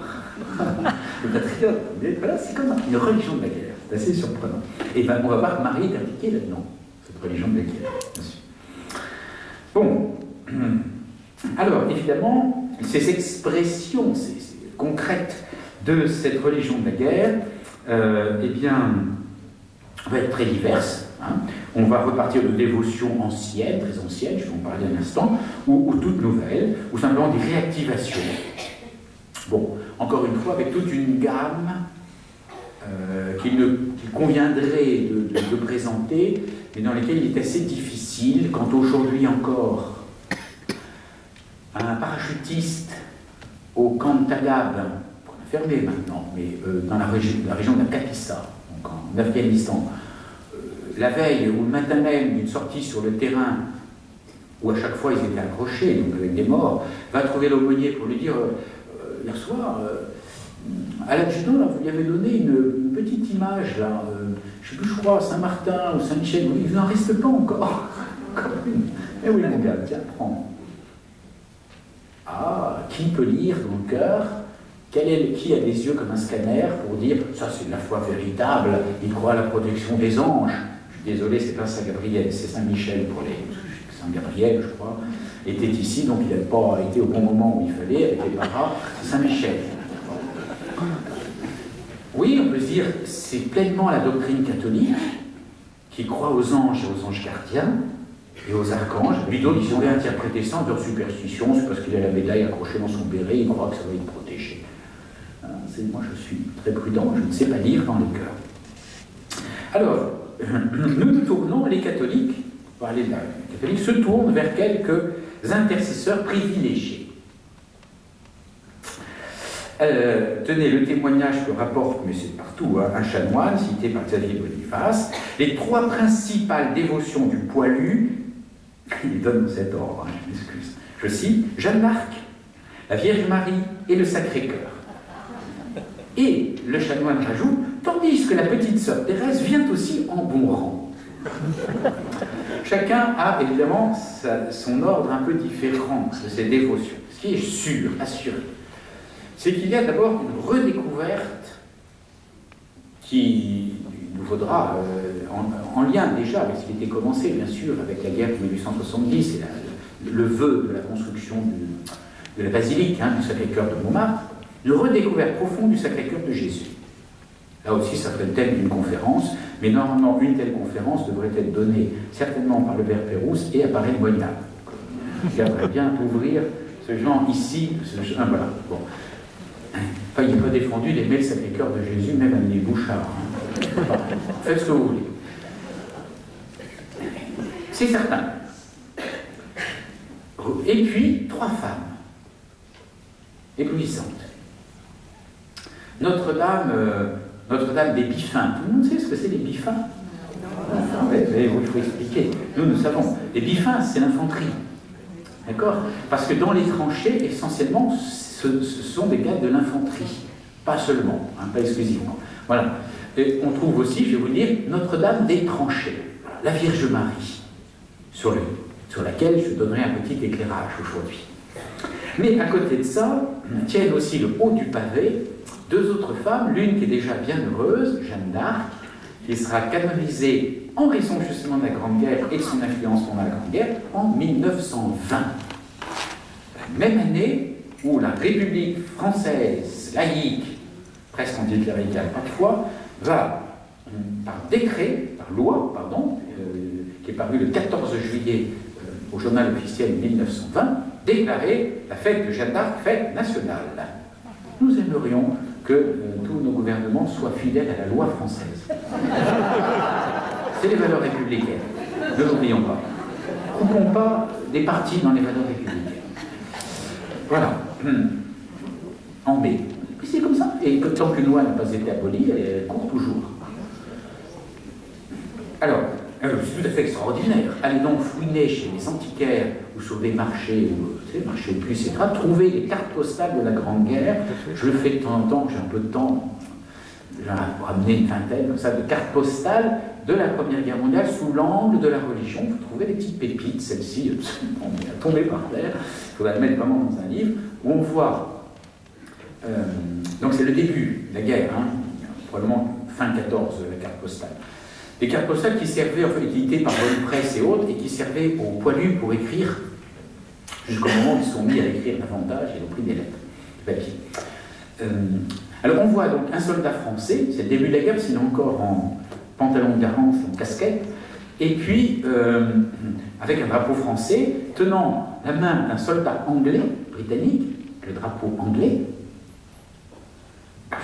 Le patriote, voilà, c'est comme une religion de la guerre, c'est assez surprenant. Et bien, on va voir que Marie est impliquée là-dedans, cette religion de la guerre, bien sûr. Bon, alors évidemment, ces expressions concrètes de cette religion de la guerre, eh bien, vont être très diverses. On va repartir de dévotions anciennes, très anciennes, je vais en parler un instant, ou toutes nouvelles, ou simplement des réactivations. Bon, encore une fois, avec toute une gamme qu'il conviendrait de présenter, mais dans lesquelles il est assez difficile, quand aujourd'hui encore, un parachutiste au camp de Tagab, qu'on a fermé maintenant, mais dans la région de la Kapisa, donc en Afghanistan, la veille ou le matin même d'une sortie sur le terrain, où à chaque fois ils étaient accrochés, donc avec des morts, va trouver l'aumônier pour lui dire hier soir, à l'adjudant, vous lui avez donné une petite image, là, je ne sais plus, je crois, Saint-Martin ou Saint-Michel, il n'en reste pas encore. Eh oui, mon gars, tiens, prends. Ah Qui peut lire dans le cœur? Qui a des yeux comme un scanner pour dire ça c'est de la foi véritable, il croit à la protection des anges? Je suis désolé, c'est pas Saint-Gabriel, c'est Saint-Michel pour les. Saint-Gabriel, je crois, était ici, donc il n'a pas été au bon moment où il fallait, avec les paras, c'est Saint-Michel. Oui, on peut se dire, c'est pleinement la doctrine catholique qui croit aux anges et aux anges gardiens et aux archanges. Lui d'autres, ils ont réinterprété ça en leur superstition, c'est parce qu'il a la médaille accrochée dans son béret, il croit que ça va être protégé. Moi, je suis très prudent, je ne sais pas lire dans les cœurs. Alors, nous tournons, les catholiques, les catholiques se tournent vers quelques intercesseurs privilégiés. Tenez le témoignage que rapporte, mais c'est partout, un chanoine cité par Xavier Boniface. Les 3 principales dévotions du poilu, il donne cet ordre, je m'excuse. Je cite, Jeanne d'Arc, la Vierge Marie et le Sacré-Cœur. Et le chanoine rajoute, tandis que la petite sœur Thérèse vient aussi en bon rang. Chacun a évidemment son ordre un peu différent de ses dévotions. Ce qui est sûr, assuré, c'est qu'il y a d'abord une redécouverte qui nous vaudra, en lien déjà avec ce qui était commencé, bien sûr, avec la guerre de 1870 et le vœu de la construction de la basilique du Sacré-Cœur de Montmartre, une redécouverte profonde du Sacré-Cœur de Jésus. Là aussi, ça ferait le thème d'une conférence, mais normalement, une telle conférence devrait être donnée certainement par le père Pérouse et par Pareil Moignard. Il aimerait bien ouvrir ce genre ici, voilà. Bon. Enfin, il n'est pas défendu d'aimer le Sacré-Cœur de Jésus, même à les Bouchard. Faites ce que vous voulez. C'est certain. Et puis, 3 femmes éblouissantes. Notre-Dame des Biffins. Tout le monde sait ce que c'est les Biffins? Il faut expliquer. Nous savons. Les Biffins, c'est l'infanterie. D'accord? Parce que dans les tranchées, essentiellement, ce sont des gars de l'infanterie. Pas seulement, pas exclusivement. Voilà. Et on trouve aussi, je vais vous dire, Notre-Dame des tranchées. La Vierge Marie, sur laquelle je donnerai un petit éclairage aujourd'hui. Mais à côté de ça, tiennent aussi le haut du pavé 2 autres femmes, l'une qui est déjà bien heureuse, Jeanne d'Arc, qui sera canonisée en raison justement de la Grande Guerre et de son influence pendant la Grande Guerre en 1920. La même année où la République française, laïque, presque anticléricale parfois, va, par décret, par loi, pardon, qui est paru le 14 juillet au journal officiel 1920, déclarer la fête de Jeanne d'Arc fête nationale. Nous aimerions que tous nos gouvernements soient fidèles à la loi française. C'est les valeurs républicaines. Ne l'oublions pas. Coupons pas des partis dans les valeurs républicaines. Voilà. En mai. Puis c'est comme ça. Et tant qu'une loi n'a pas été abolie, elle court toujours. Alors, c'est tout à fait extraordinaire. Allez donc fouiner chez les antiquaires ou sur des marchés, marchés de puces, etc., trouver les cartes postales de la Grande Guerre. Je le fais de temps en temps, j'ai un peu de temps, j'ai ramené une vingtaine comme ça, de cartes postales de la Première Guerre mondiale sous l'angle de la religion. Vous trouvez des petites pépites, celle-ci, elle est tombée par terre, il faudra la mettre vraiment dans un livre, où on voit, donc c'est le début de la guerre, probablement fin 14, la carte postale. Des cartes postales qui servaient, en fait, éditées par Bonne Presse et autres, et qui servaient aux poilus pour écrire, jusqu'au moment où ils se sont mis à écrire davantage, ils ont pris des lettres, des papiers. Alors on voit donc un soldat français, c'est le début de la guerre, c'est encore en pantalon de garance, en casquette, et puis avec un drapeau français, tenant la main d'un soldat anglais, britannique, le drapeau anglais.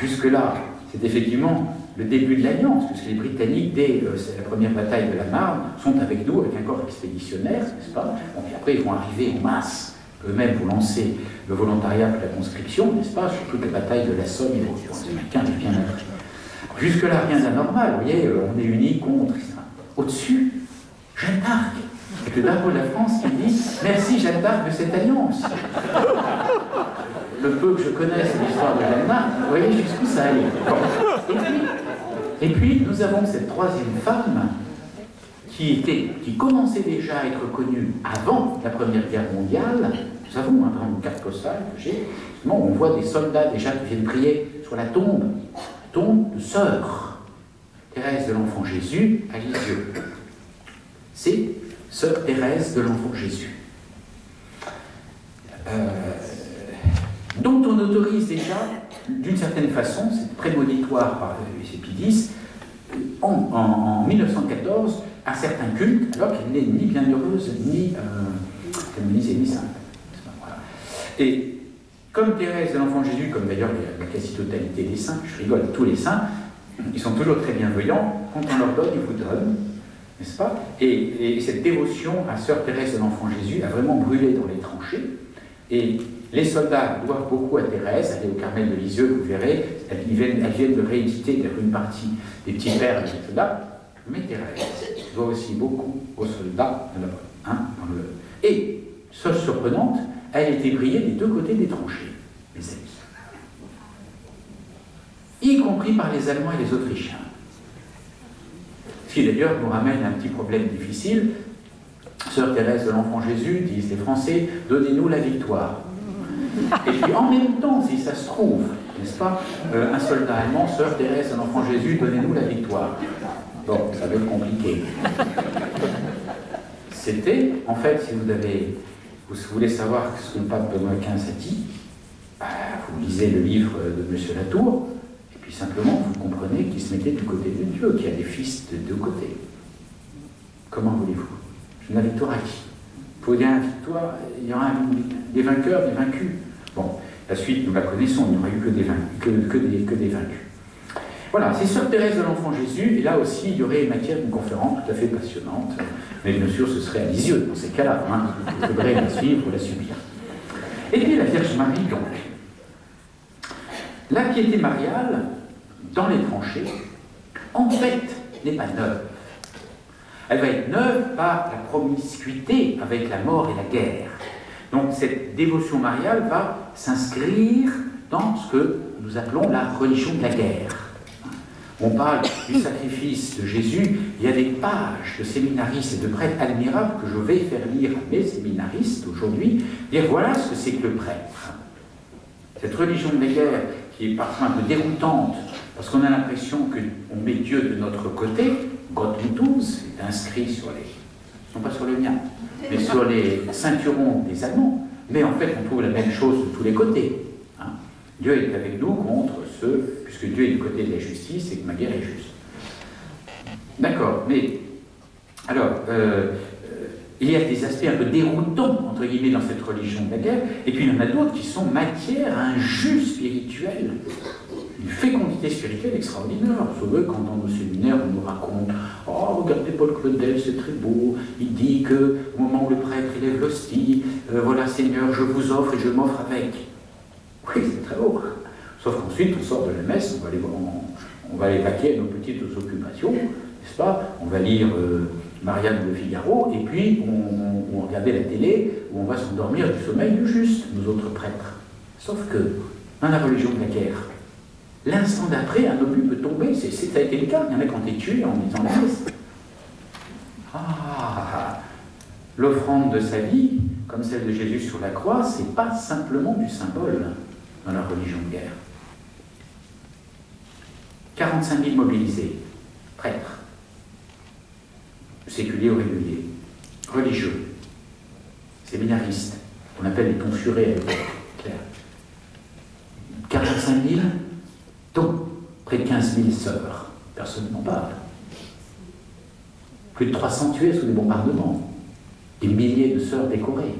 Jusque-là, c'est effectivement le début de l'alliance, puisque les Britanniques, dès la première bataille de la Marne, sont avec nous, avec un corps expéditionnaire, n'est-ce pas? Bon, puis après, ils vont arriver en masse, eux-mêmes, pour lancer le volontariat pour la conscription, n'est-ce pas, sur toutes les batailles de la Somme, les Américains et bien après. Jusque-là, rien d'anormal, vous voyez, on est unis contre, etc. Au-dessus, Jeanne d'Arc, avec le drapeau de la France qui dit « Merci Jeanne d'Arc de cette alliance ». Le peu que je connaisse l'histoire de Jeanne d'Arc, vous voyez jusqu'où ça allait. Bon. Et puis, nous avons cette troisième femme qui commençait déjà à être connu avant la Première Guerre mondiale. Nous avons dans une carte postale que j'ai, on voit des soldats déjà qui viennent prier sur la tombe de sœur Thérèse de l'Enfant Jésus à Lisieux. C'est sœur Thérèse de l'Enfant Jésus. Dont on autorise déjà, d'une certaine façon, c'est prémonitoire par Épidis, en 1914, un certain culte, alors qu'elle n'est ni bienheureuse, ni canonisée, ni sainte. Voilà. Et comme Thérèse de l'Enfant Jésus, comme d'ailleurs la quasi-totalité des saints, je rigole, tous les saints, ils sont toujours très bienveillants, quand on leur donne, ils vous donnent, n'est-ce pas? Et cette dévotion à sœur Thérèse de l'Enfant Jésus a vraiment brûlé dans les tranchées, et les soldats doivent beaucoup à Thérèse. Allez au Carmel de Lisieux, vous verrez, elles viennent de rééditer une partie des petits pères des soldats, mais Thérèse doit aussi beaucoup aux soldats Et, chose surprenante, elle était brillée des deux côtés des tranchées, mes amis. Y compris par les Allemands et les Autrichiens. Ce qui d'ailleurs nous ramène à un petit problème difficile. Sœur Thérèse de l'Enfant Jésus, disent les Français, donnez-nous la victoire. Et puis en même temps, si ça se trouve, n'est-ce pas, un soldat allemand, sœur Thérèse de l'Enfant Jésus, donnez-nous la victoire. Bon, ça va être compliqué. C'était, en fait, si vous voulez savoir ce que le pape Benoît XV a dit, vous lisez le livre de M. Latour, et puis simplement vous comprenez qu'il se mettait du côté de Dieu, qu'il y a des fils de deux côtés. Comment voulez-vous? La victoire à qui? Il y aura des vainqueurs, des vaincus. Bon, la suite, nous la connaissons, il n'y aura eu que des vaincus. Voilà, c'est sœur Thérèse de l'Enfant Jésus, et là aussi, il y aurait matière d'une conférence tout à fait passionnante, mais bien sûr, ce serait à Lisieux, dans ces cas-là, hein. Il faudrait la suivre ou la subir. Et puis la Vierge Marie, donc. La piété mariale, dans les tranchées, en fait, n'est pas neuve. Elle va être neuve par la promiscuité avec la mort et la guerre. Donc cette dévotion mariale va s'inscrire dans ce que nous appelons la religion de la guerre. On parle du sacrifice de Jésus, il y a des pages de séminaristes et de prêtres admirables que je vais faire lire à mes séminaristes aujourd'hui, dire voilà ce que c'est que le prêtre. Cette religion de la guerre qui est parfois un peu déroutante, parce qu'on a l'impression qu'on met Dieu de notre côté. Gott mit uns est inscrit sur non pas sur les miens, mais sur les ceinturons des Allemands. Mais en fait, on trouve la même chose de tous les côtés. Hein. Dieu est avec nous contre ceux, puisque Dieu est du côté de la justice et que ma guerre est juste. D'accord, mais alors, il y a des aspects un peu déroutants, entre guillemets, dans cette religion de la guerre, et puis il y en a d'autres qui sont matière à un jus spirituel. Une fécondité spirituelle extraordinaire. Vous savez, quand dans nos séminaires, on nous raconte « Oh, regardez Paul Claudel, c'est très beau. Il dit que au moment où le prêtre élève l'hostie, voilà Seigneur, je vous offre et je m'offre avec. » Oui, c'est très beau. Sauf qu'ensuite, on sort de la messe, on va aller vaquer à nos petites occupations, n'est-ce pas? On va lire Marianne de Figaro, et puis on regardait la télé, où on va s'endormir du sommeil du juste, nous autres prêtres. Sauf que, dans la religion de la guerre, l'instant d'après, un obus peut tomber. Ça a été le cas. Il y en a qui ont été tués en disant la messe. L'offrande de sa vie, comme celle de Jésus sur la croix, c'est pas simplement du symbole dans la religion de guerre. 45 000 mobilisés, prêtres, séculiers ou réguliers, religieux, séminaristes, qu'on appelle les tonsurés à l'époque. 45 000, dont près de 15 000 sœurs. Personne n'en parle. Plus de 300 tués sous des bombardements. Des milliers de sœurs décorées.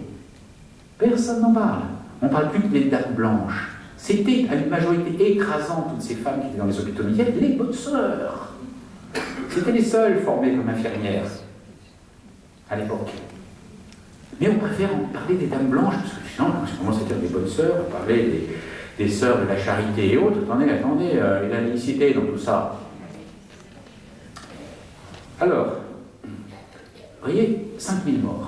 Personne n'en parle. On ne parle plus que des dames blanches. C'était à une majorité écrasante, toutes ces femmes qui étaient dans les hôpitaux militaires, les bonnes sœurs. C'était les seules formées comme infirmières à l'époque. Mais on préfère en parler des dames blanches, parce que sinon, quand on commence à dire des bonnes sœurs, on parlait des sœurs de la charité et autres. Attendez, et la laïcité dans tout ça. Alors, vous voyez, 5000 morts.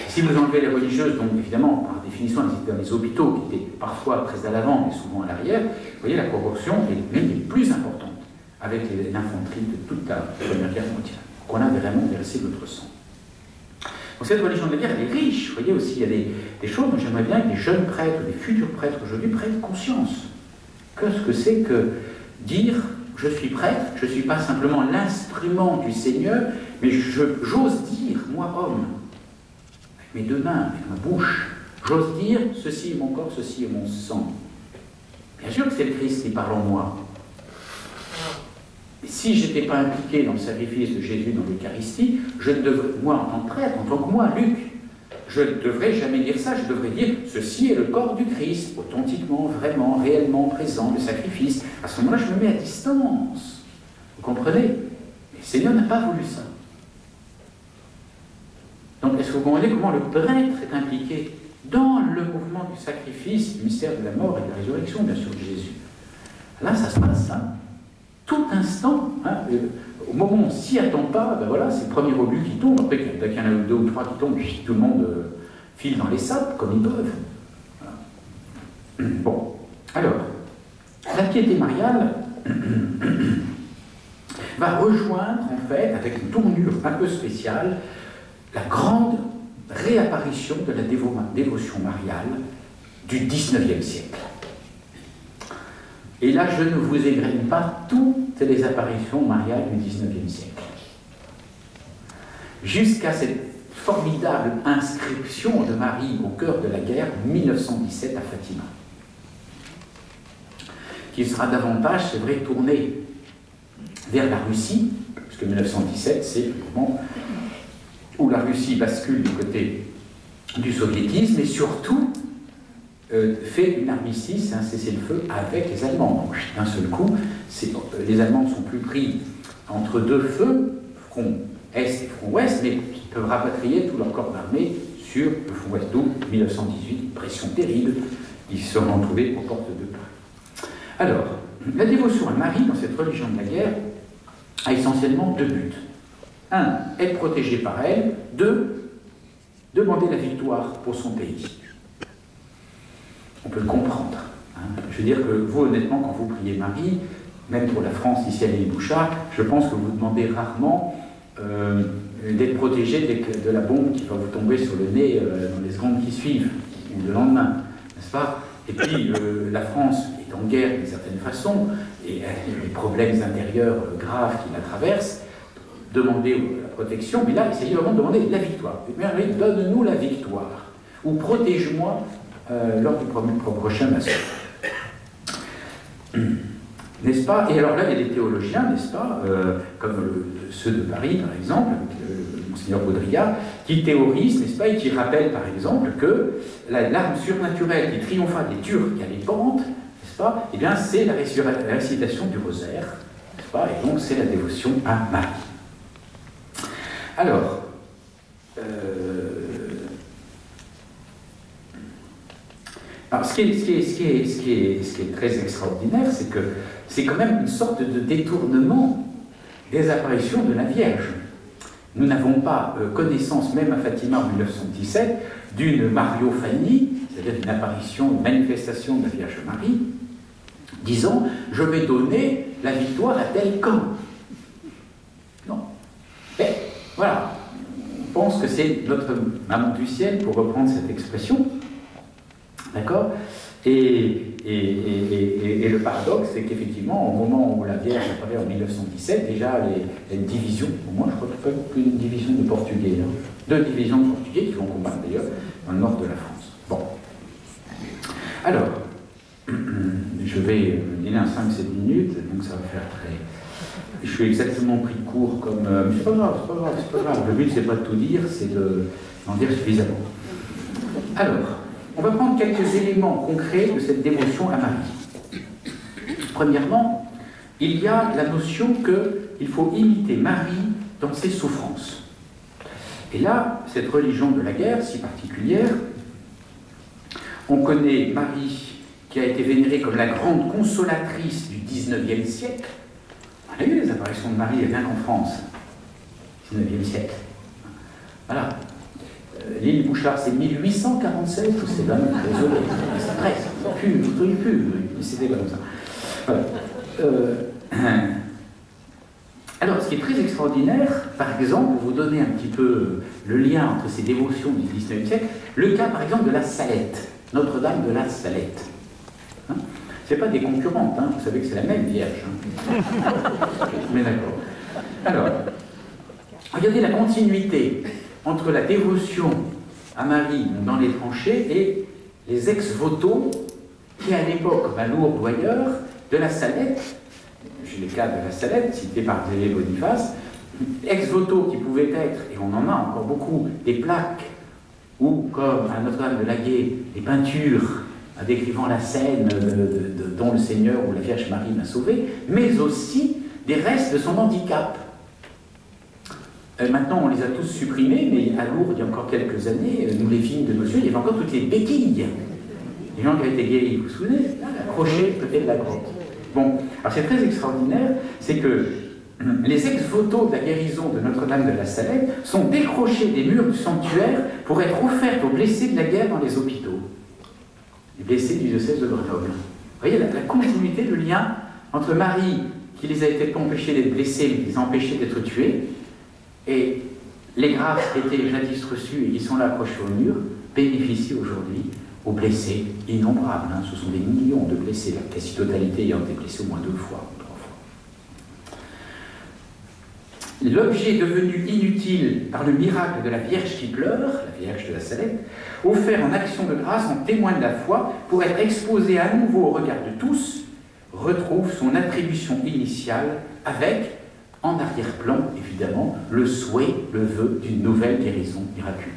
Si vous enlevez les religieuses, donc évidemment, par définition, elles étaient dans les hôpitaux, qui étaient parfois très à l'avant, mais souvent à l'arrière, vous voyez, la proportion est l'une des plus importantes. avec l'infanterie de toute la Première Guerre mondiale. Donc on a vraiment versé notre sang. Donc cette religion de la guerre, elle est riche. Vous voyez aussi, il y a des choses dont j'aimerais bien que les jeunes prêtres, les futurs prêtres aujourd'hui prennent conscience. Qu'est-ce que c'est que dire « je suis prêtre, je ne suis pas simplement l'instrument du Seigneur, mais j'ose dire, moi homme, avec mes deux mains, avec ma bouche, j'ose dire « ceci est mon corps, ceci est mon sang ». Bien sûr que c'est le Christ qui parle en moi. Et si je n'étais pas impliqué dans le sacrifice de Jésus dans l'Eucharistie, je ne devrais, moi en tant que prêtre, en tant que moi, Luc, je ne devrais jamais dire ça, je devrais dire « ceci est le corps du Christ, authentiquement, vraiment, réellement présent, le sacrifice ». À ce moment-là, je me mets à distance. Vous comprenez? Mais le Seigneur n'a pas voulu ça. Donc, est-ce que vous comprenez comment le prêtre est impliqué dans le mouvement du sacrifice, du mystère de la mort et de la résurrection, bien sûr, de Jésus? Là, ça se passe, hein. Tout instant, hein, au moment où on ne s'y attend pas, ben voilà, c'est le premier obus qui tombe. Après, dès qu'il y en a deux ou trois qui tombent, tout le monde file dans les sapes, comme ils peuvent. Voilà. Bon, alors, la piété mariale va rejoindre, en fait, avec une tournure un peu spéciale, la grande réapparition de la dévotion mariale du XIXe siècle. Et là, je ne vous égrène pas toutes les apparitions mariales du XIXe siècle. Jusqu'à cette formidable inscription de Marie au cœur de la guerre, 1917 à Fatima, qui sera davantage, c'est vrai, tournée vers la Russie, puisque 1917, c'est le moment où la Russie bascule du côté du soviétisme, et surtout fait une armistice, un cessez-le-feu avec les Allemands. Donc d'un seul coup, les Allemands ne sont plus pris entre deux feux, front Est et front Ouest, mais ils peuvent rapatrier tout leur corps d'armée sur le front Ouest. D'où 1918, pression terrible, ils se seront trouvés aux portes de Paris. Alors, la dévotion à Marie dans cette religion de la guerre a essentiellement deux buts. Un, être protégé par elle. Deux, demander la victoire pour son pays. On peut le comprendre. Hein. Je veux dire que vous, honnêtement, quand vous priez Marie, même pour la France, ici à l'île Bouchard, je pense que vous demandez rarement d'être protégé de la bombe qui va vous tomber sur le nez dans les secondes qui suivent, ou le lendemain, n'est-ce pas? Et puis, la France est en guerre d'une certaine façon, et les problèmes intérieurs graves qui la traversent, demandez la protection, mais là, il s'agit vraiment de demander la victoire. Marie, donne-nous la victoire, ou protège-moi lors du prochain massacre. N'est-ce pas? Et alors là, il y a des théologiens, n'est-ce pas, comme ceux de Paris, par exemple, avec Monseigneur Baudrillard, qui théorisent, n'est-ce pas, et qui rappellent, par exemple, que l'arme surnaturelle qui triompha des Turcs à l'épante, n'est-ce pas, eh bien, c'est la récitation du rosaire, n'est-ce pas, et donc c'est la dévotion à Marie. Alors, alors, ce qui est très extraordinaire, c'est que c'est quand même une sorte de détournement des apparitions de la Vierge. Nous n'avons pas connaissance, même à Fatima en 1917, d'une Mariophanie, c'est-à-dire d'une apparition, une manifestation de la Vierge Marie, disant « je vais donner la victoire à tel camp ». Non. Mais voilà, on pense que c'est notre maman du ciel, pour reprendre cette expression. D'accord? Et le paradoxe, c'est qu'effectivement, au moment où la Vierge apparaît en 1917, déjà, il y a une division, au moins, je crois qu'il n'y a pas une division de Portugais, hein. 2 divisions de Portugais qui vont combattre d'ailleurs dans le nord de la France. Bon. Alors, je vais dîner en 5-7 minutes, donc ça va faire très... Je suis exactement pris de court comme... mais c'est pas grave, c'est pas grave, c'est pas grave. Le but, c'est pas de tout dire, c'est d'en dire suffisamment. Alors, on va prendre quelques éléments concrets de cette dévotion à Marie. Premièrement, il y a la notion qu'il faut imiter Marie dans ses souffrances. Et là, cette religion de la guerre si particulière, on connaît Marie qui a été vénérée comme la grande consolatrice du XIXe siècle. On a eu les apparitions de Marie rien qu'en France, XIXe siècle. Voilà. L'île Bouchard, c'est 1847, ou c'est là, désolé, c'est presque, plus, c'était comme ça. Voilà. Alors, ce qui est très extraordinaire, par exemple, pour vous donner un petit peu le lien entre ces dévotions du XIXe siècle, le cas, par exemple, de la Salette, Notre-Dame de la Salette. Hein, c'est pas des concurrentes, hein, vous savez que c'est la même Vierge. Hein. Mais d'accord. Alors, regardez la continuité entre la dévotion à Marie dans les tranchées et les ex-voto qui, à l'époque, comme à Lourdes ou ailleurs, de la Salette, j'ai le cas de la Salette, cité par Xavier Boniface, ex-voto qui pouvaient être, et on en a encore beaucoup, des plaques, ou comme à Notre-Dame de Laguet, des peintures décrivant la scène dont le Seigneur ou la Vierge Marie m'a sauvé, mais aussi des restes de son handicap. Maintenant, on les a tous supprimés, mais à Lourdes, il y a encore quelques années, nous les vignes de nos yeux, il y avait encore toutes les béquilles. Les gens qui avaient été guéris, vous vous souvenez, accrochés peut-être de la grotte. Bon, alors c'est très extraordinaire, c'est que les ex-voto de la guérison de Notre-Dame de la Salette sont décrochés des murs du sanctuaire pour être offerts aux blessés de la guerre dans les hôpitaux. Les blessés du diocèse de Grenoble. Vous voyez la continuité, le lien entre Marie, qui les a été empêchés d'être blessés, mais qui les a empêchés d'être tués, et les grâces qui étaient jadis reçues et qui sont là accrochées au mur, bénéficient aujourd'hui aux blessés innombrables. Hein. Ce sont des millions de blessés, la quasi-totalité ayant été blessés au moins 2 fois, 3 fois. L'objet devenu inutile par le miracle de la Vierge qui pleure, la Vierge de la Salette, offert en action de grâce en témoin de la foi, pour être exposé à nouveau au regard de tous, retrouve son attribution initiale avec, en arrière-plan, évidemment, le souhait, le vœu d'une nouvelle guérison miraculeuse.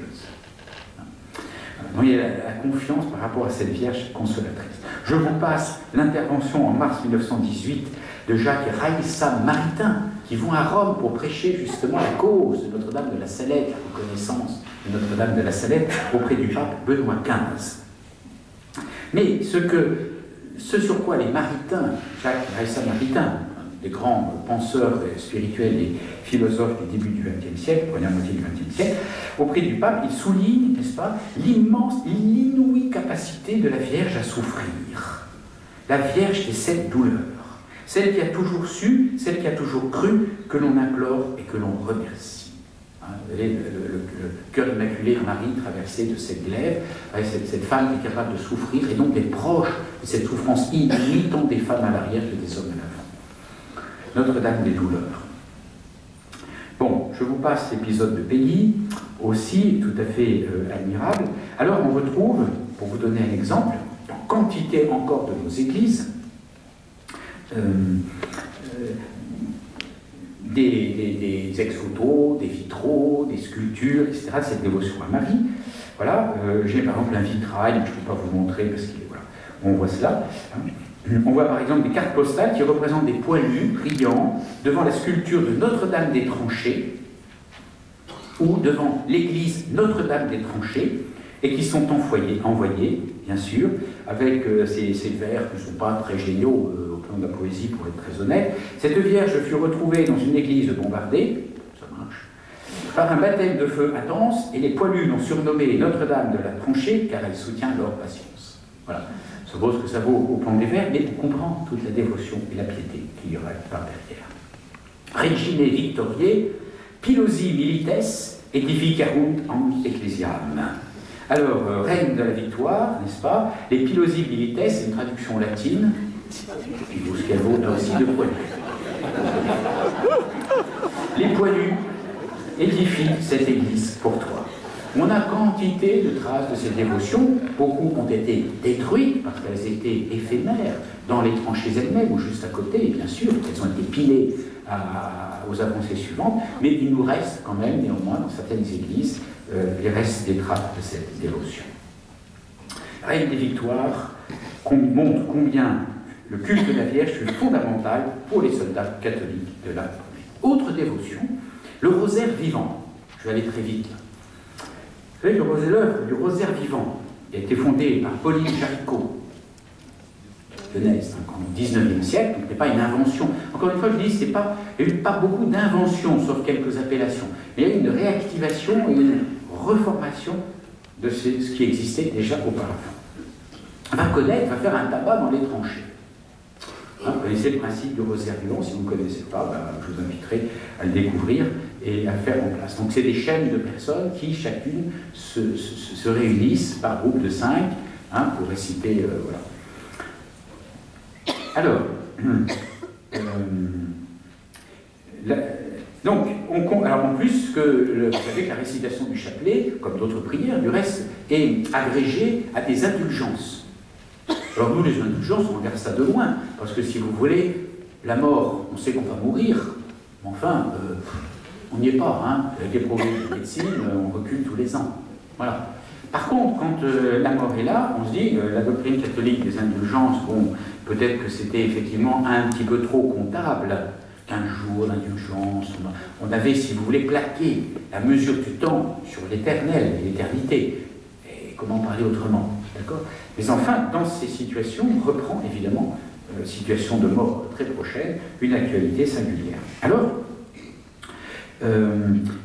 Donc, il y a la confiance par rapport à cette Vierge consolatrice. Je vous passe l'intervention en mars 1918 de Jacques et Raïssa Maritain, qui vont à Rome pour prêcher justement la cause de Notre-Dame de la Salette, la reconnaissance de Notre-Dame de la Salette auprès du pape Benoît XV. Mais ce sur quoi les Maritains, Jacques et Raïssa Maritain, les grands penseurs spirituels et philosophes du début du XXe siècle, première moitié du XXe siècle, auprès du pape, ils soulignent, n'est-ce pas, l'inouïe capacité de la Vierge à souffrir. La Vierge des 7 douleurs. Celle qui a toujours su, celle qui a toujours cru, que l'on implore et que l'on remercie. Hein, vous voyez, le cœur immaculé de Marie traversé de cette glaive, cette femme qui est capable de souffrir et donc d'être proche de cette souffrance inouïe, tant des femmes à l'arrière que des hommes à l'avant. Notre-Dame des douleurs. Bon, je vous passe l'épisode de Pays, aussi tout à fait admirable. Alors on retrouve, pour vous donner un exemple, en quantité encore de nos églises, des ex-voto, des vitraux, des sculptures, etc., de cette dévotion à Marie. Voilà, j'ai par exemple un vitrail, je ne peux pas vous montrer parce que voilà, on voit cela. Hein. On voit par exemple des cartes postales qui représentent des poilus brillants devant la sculpture de Notre-Dame des Tranchées ou devant l'église Notre-Dame des Tranchées et qui sont envoyés, bien sûr, avec ces vers qui ne sont pas très géniaux au plan de la poésie pour être très honnête. Cette Vierge fut retrouvée dans une église bombardée, ça marche, par un baptême de feu intense et les poilus l'ont surnommée Notre-Dame de la Tranchée car elle soutient leur patience. Voilà. Ça vaut ce que ça vaut au plan des vers, mais on comprend toute la dévotion et la piété qu'il y aura par derrière. Regine Victoriae, Pilosi Milites, edificarunt en ecclesiam. Alors, reine de la victoire, n'est-ce pas? Les Pilosi Milites, c'est une traduction latine, et puis vous, ce qu'elle vaut, là aussi de poilus. Les poilus édifient cette église pour toi. On a quantité de traces de ces dévotions, beaucoup ont été détruites parce qu'elles étaient éphémères dans les tranchées elles-mêmes ou juste à côté, et bien sûr, elles ont été pilées aux avancées suivantes, mais il nous reste quand même, néanmoins, dans certaines églises, les restes des traces de cette dévotion. Reine des victoires montre combien le culte de la Vierge fut fondamental pour les soldats catholiques de la République. Autre dévotion, le rosaire vivant. Je vais aller très vite là. Vous savez, l'œuvre du rosaire vivant a été fondée par Pauline Jaricot, de Nest, au XIXe siècle, donc ce n'est pas une invention. Encore une fois, je dis, il n'y a eu pas beaucoup d'inventions, sauf quelques appellations, mais il y a eu une réactivation et une reformation de ce qui existait déjà auparavant. Va connaître, va faire un tabac dans les tranchées. Hein, connaissez le principe du rosaire vivant. Si vous ne connaissez pas, ben, je vous inviterai à le découvrir et à le faire en place. Donc c'est des chaînes de personnes qui chacune se réunissent par groupe de 5 pour réciter. Voilà. Alors, donc, alors en plus, vous savez que la récitation du chapelet, comme d'autres prières, du reste, est agrégée à des indulgences. Alors nous, les indulgences, on regarde ça de loin, parce que si vous voulez, la mort, on sait qu'on va mourir, mais enfin, on n'y est pas, hein. Avec les progrès de médecine, on recule tous les ans. Voilà. Par contre, quand la mort est là, on se dit, la doctrine catholique des indulgences, bon, peut-être que c'était effectivement un petit peu trop comptable, 15 jours d'indulgence, on avait, si vous voulez, plaqué la mesure du temps sur l'éternel et l'éternité. Et comment parler autrement, d'accord? Mais enfin, dans ces situations, on reprend évidemment, situation de mort très prochaine, une actualité singulière. Alors,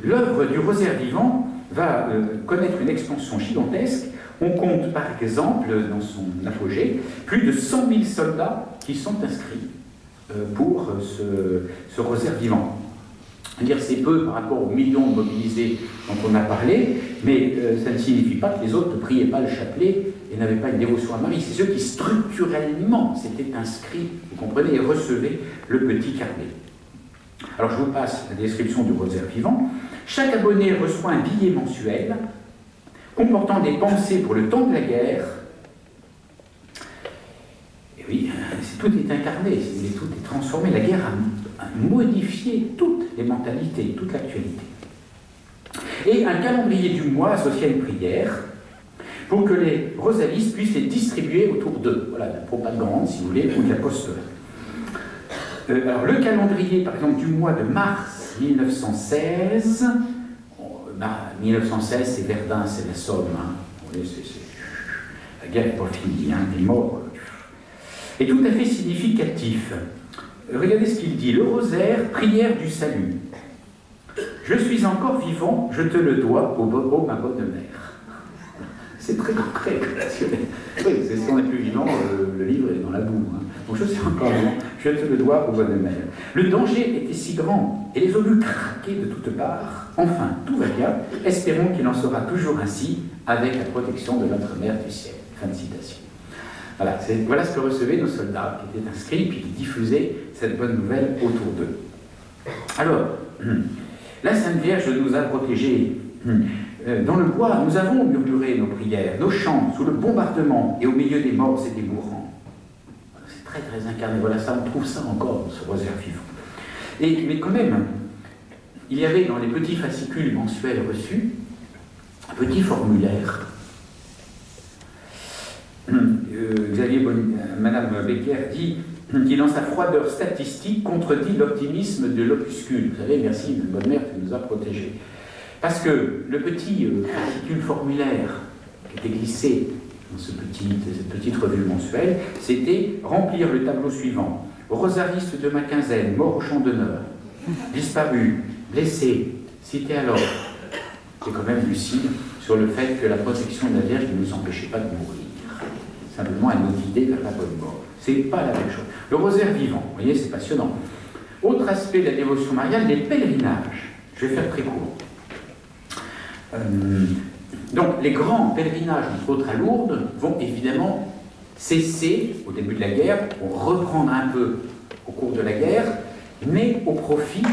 l'œuvre du rosaire vivant va connaître une expansion gigantesque. On compte par exemple, dans son apogée, plus de 100 000 soldats qui sont inscrits pour ce rosaire vivant. C'est peu par rapport aux millions de mobilisés dont on a parlé, mais ça ne signifie pas que les autres ne priaient pas le chapelet et n'avaient pas une dévotion à Marie. C'est ceux qui structurellement s'étaient inscrits, vous comprenez, et recevaient le petit carnet. Alors je vous passe la description du rosaire vivant. Chaque abonné reçoit un billet mensuel comportant des pensées pour le temps de la guerre. Et oui, tout est incarné, tout est transformé. La guerre a modifié toutes les mentalités, toute l'actualité. Et un calendrier du mois associé à une prière pour que les rosalistes puissent les distribuer autour d'eux. Voilà, la propagande, si vous voulez, ou de l'apostolat. Alors, le calendrier, par exemple, du mois de mars 1916, 1916, c'est Verdun, c'est la Somme. Hein. La guerre n'est pas finie, hein, les morts. Est tout à fait significatif. Regardez ce qu'il dit. Le rosaire, prière du salut. Je suis encore vivant, je te le dois, ô ma bonne mère. C'est très concret, relationnel. Oui, c'est si on n'est plus vivant, le livre est dans la boue. Hein. Donc je suis encore vivant, je te le dois, ô bonne mère. Le danger était si grand, et les obus craquaient de toutes parts. Enfin, tout va bien. Espérons qu'il en sera toujours ainsi, avec la protection de notre mère du ciel. Fin de citation. Voilà ce que recevaient nos soldats qui étaient inscrits, puis qui diffusaient cette bonne nouvelle autour d'eux. Alors, la Sainte Vierge nous a protégés. Dans le bois, nous avons murmuré nos prières, nos chants, sous le bombardement et au milieu des morts et des mourants. C'est très très incarné. Voilà, ça, on trouve ça encore dans ce rosaire vivant. Mais quand même, il y avait dans les petits fascicules mensuels reçus un petit formulaire. Madame Becker dit qui, dans sa froideur statistique, contredit l'optimisme de l'opuscule. Vous savez, merci, une bonne mère qui nous a protégés. Parce que le petit fascicule formulaire qui était glissé dans cette petite revue mensuelle, c'était remplir le tableau suivant. Rosariste de ma quinzaine, mort au champ d'honneur, disparu, blessé, cité alors. C'est quand même lucide sur le fait que la protection de la Vierge ne nous empêchait pas de mourir. Simplement, elle nous guidait vers la bonne mort. C'est pas la même chose. Le rosaire vivant, vous voyez, c'est passionnant. Autre aspect de la dévotion mariale, les pèlerinages. Je vais faire très court. Donc, les grands pèlerinages, entre autres à Lourdes, vont évidemment cesser au début de la guerre, vont reprendre un peu au cours de la guerre, mais au profit,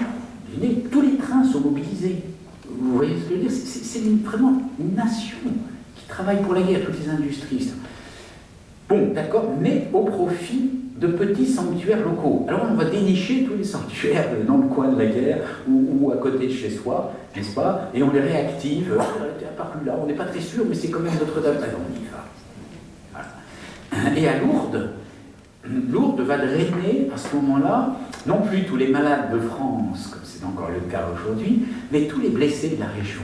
tous les trains sont mobilisés. Vous voyez ce que je veux dire? C'est vraiment une nation qui travaille pour la guerre, toutes les industries. Bon, d'accord, mais au profit de petits sanctuaires locaux. Alors on va dénicher tous les sanctuaires dans le coin de la guerre ou à côté de chez soi, n'est-ce pas? Et on les réactive. Elle est apparue là, on n'est pas très sûr, mais c'est quand même Notre-Dame. Alors on y va. Voilà. Et à Lourdes, Lourdes va drainer à ce moment-là, non plus tous les malades de France, comme c'est encore le cas aujourd'hui, mais tous les blessés de la région.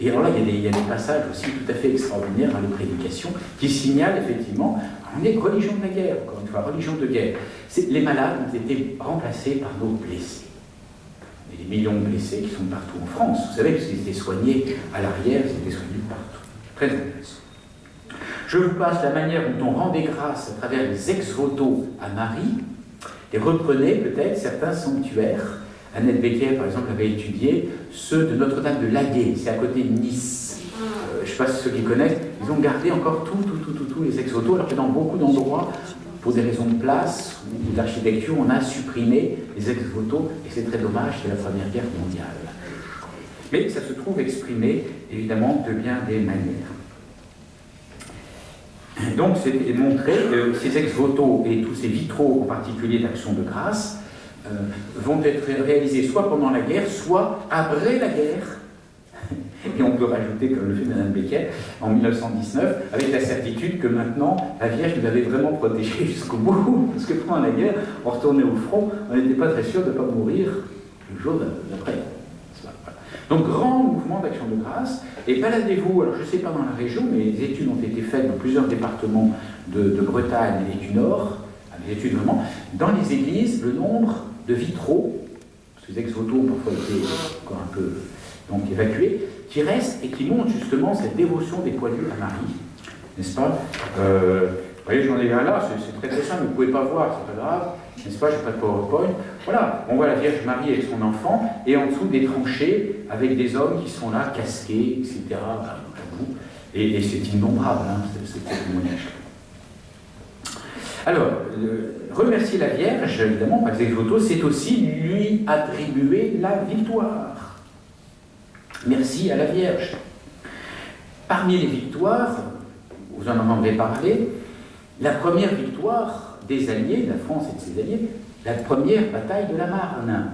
Et alors là, il y a des passages aussi tout à fait extraordinaires dans les prédications qui signalent effectivement, on est religion de la guerre, encore une fois, religion de guerre. Les malades ont été remplacés par nos blessés. Il y a des millions de blessés qui sont partout en France. Vous savez, parce qu'ils étaient soignés à l'arrière, ils étaient soignés partout. Très intéressant. Je vous passe la manière dont on rendait grâce à travers les ex-voto à Marie. et reprenez peut-être certains sanctuaires. Annette Becker, par exemple, avait étudié ceux de Notre-Dame de Laguet, c'est à côté de Nice. Je ne sais pas si ceux qui connaissent, ils ont gardé encore tous les ex-voto, alors que dans beaucoup d'endroits, pour des raisons de place ou d'architecture, on a supprimé les ex-voto, et c'est très dommage, c'est la Première Guerre mondiale. Mais ça se trouve exprimé, évidemment, de bien des manières. Donc, c'est montré que ces ex-voto et tous ces vitraux, en particulier d'Action de grâce, vont être réalisés soit pendant la guerre, soit après la guerre. Et on peut rajouter, comme le fait Mme Becker, en 1919, avec la certitude que maintenant, la Vierge nous avait vraiment protégés jusqu'au bout, parce que pendant la guerre, on retournait au front, on n'était pas très sûr de ne pas mourir le jour d'après. Donc, grand mouvement d'action de grâce, et baladez-vous, alors je ne sais pas dans la région, mais les études ont été faites dans plusieurs départements de Bretagne et du Nord, des études vraiment, dans les églises, le nombre de vitraux, parce que les ex-voto ont parfois été encore un peu donc, évacués, qui restent et qui montrent justement cette dévotion des poilus à Marie, n'est-ce pas? Vous voyez, j'en ai un là, c'est très très simple, vous ne pouvez pas voir, c'est pas grave, n'est-ce pas? Je n'ai pas de PowerPoint. Voilà, on voit la Vierge Marie avec son enfant, et en dessous des tranchées, avec des hommes qui sont là, casqués, etc. Et c'est innombrable, hein, ce témoignage. Alors, remercier la Vierge, évidemment, par les ex-voto, c'est aussi lui attribuer la victoire. Merci à la Vierge. Parmi les victoires, vous en avez parlé, la première victoire des Alliés, de la France et de ses alliés, la première bataille de la Marne,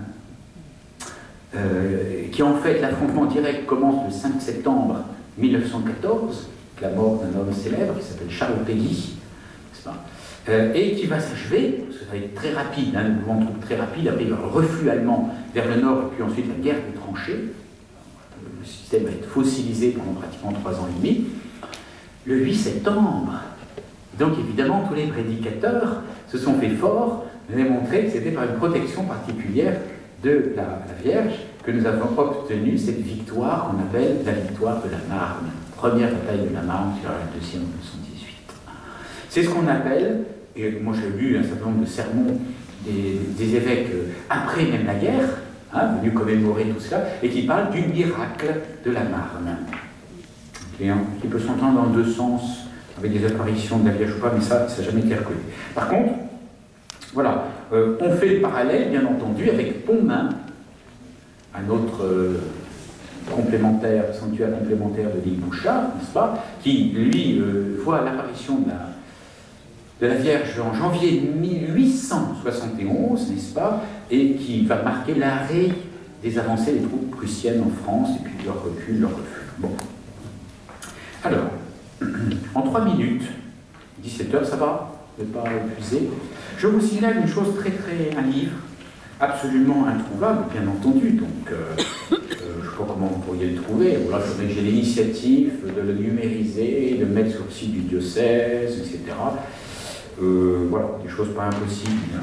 qui en fait, l'affrontement direct commence le 5 septembre 1914, la mort d'un homme célèbre qui s'appelle Charles Péguy, n'est-ce pas, et qui va s'achever, parce que ça va être très rapide, un mouvement de troupes très rapide, après il y aura le reflux allemand vers le nord, et puis ensuite la guerre des tranchées. Le système va être fossilisé pendant pratiquement 3 ans et demi. Le 8 septembre, donc évidemment tous les prédicateurs se sont fait forts de démontrer que c'était par une protection particulière de la Vierge que nous avons obtenu cette victoire qu'on appelle la victoire de la Marne. Première bataille de la Marne, qui sera la deuxième en 1918. C'est ce qu'on appelle, et moi j'ai lu un certain nombre de sermons des évêques après même la guerre, hein, venus commémorer tout cela, et qui parlent du miracle de la Marne. Qui peut s'entendre dans 2 sens, avec des apparitions de la Vierge ou pas, mais ça n'a jamais été reconnu. Par contre, voilà, on fait le parallèle, bien entendu, avec Pontmain, un autre sanctuaire complémentaire de l'île Bouchard, n'est-ce pas, qui, lui, voit l'apparition de la Vierge en janvier 1871, n'est-ce pas, et qui va marquer l'arrêt des avancées des troupes prussiennes en France, et puis leur recul, leur refus. Bon. Alors, en 3 minutes, 17h, ça va? Vous n'êtes pas épuisé? Je vous signale une chose un livre absolument introuvable, bien entendu, donc je ne sais pas comment vous pourriez le trouver. Voilà, il faudrait que j'ai l'initiative de le numériser, de le mettre sur le site du diocèse, etc. Voilà, des choses pas impossibles.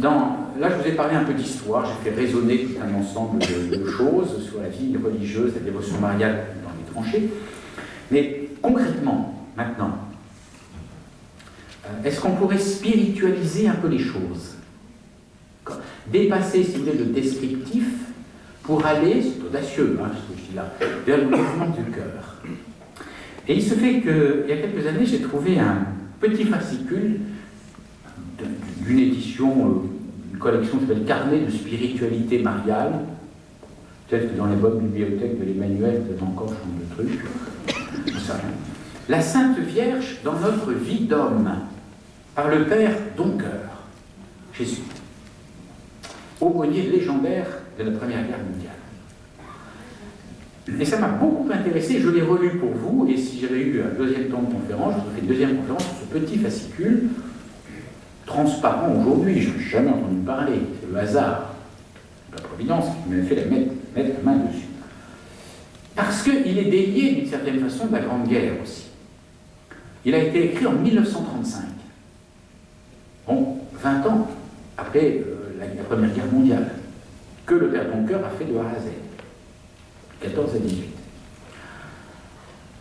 Là, je vous ai parlé un peu d'histoire, j'ai fait résonner tout un ensemble de choses sur la vie religieuse, la dévotion mariale dans les tranchées. Mais concrètement, maintenant, est-ce qu'on pourrait spiritualiser un peu les choses? Dépasser, si vous voulez, le descriptif pour aller, c'est audacieux, hein, ce que je dis là, vers le mouvement du cœur. Et il se fait qu'il y a quelques années, j'ai trouvé un petit fascicule d'une édition, une collection qui s'appelle Carnet de spiritualité mariale. Peut-être que dans les bonnes bibliothèques de l'Emmanuel, vous avez encore changé de truc. La Sainte Vierge dans notre vie d'homme, par le Père Doncoeur, Jésus, aumônier légendaire de la Première Guerre mondiale. Et ça m'a beaucoup intéressé, je l'ai relu pour vous, et si j'avais eu un deuxième temps de conférence, je vous ferai une deuxième conférence sur ce petit fascicule, transparent aujourd'hui, je n'ai jamais entendu parler, c'est le hasard, la Providence qui m'a fait mettre la main dessus. Parce qu'il est délié d'une certaine façon de la Grande Guerre aussi. Il a été écrit en 1935. Bon, 20 ans après la Première Guerre mondiale, que le Père Doncoeur a fait de A à Z, 14 à 18.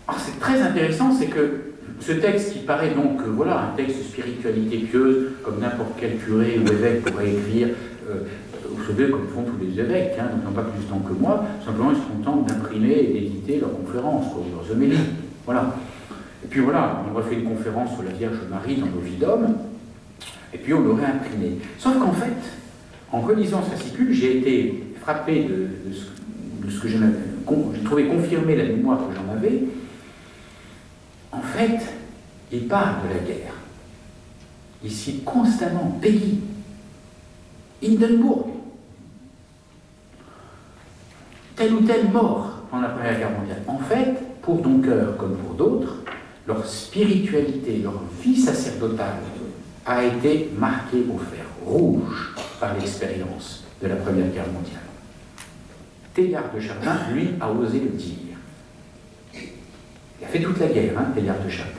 Alors c'est très intéressant, c'est que Ce texte qui paraît donc, voilà, un texte de spiritualité pieuse, comme n'importe quel curé ou évêque pourrait écrire, vous savez, comme font tous les évêques, hein, donc n'ont pas plus de temps que moi, simplement ils se contentent d'imprimer et d'éditer leurs conférences, ou leurs homélies. Voilà. Et puis voilà, on aurait fait une conférence sur la Vierge Marie dans l'Ovidum, et puis on l'aurait imprimé. Sauf qu'en fait, en relisant ce fascicule, j'ai été frappé de ce que j'ai trouvé confirmer la mémoire que j'en avais. En fait, il parle de la guerre. Il cite constamment pays, Hindenburg, tel ou tel mort pendant la Première Guerre mondiale. En fait, pour Doncker comme pour d'autres, leur spiritualité, leur vie sacerdotale a été marquée au fer rouge par l'expérience de la Première Guerre mondiale. Teilhard de Chardin, lui, a osé le dire. Il a fait toute la guerre, hein, Teilhard de Chardin.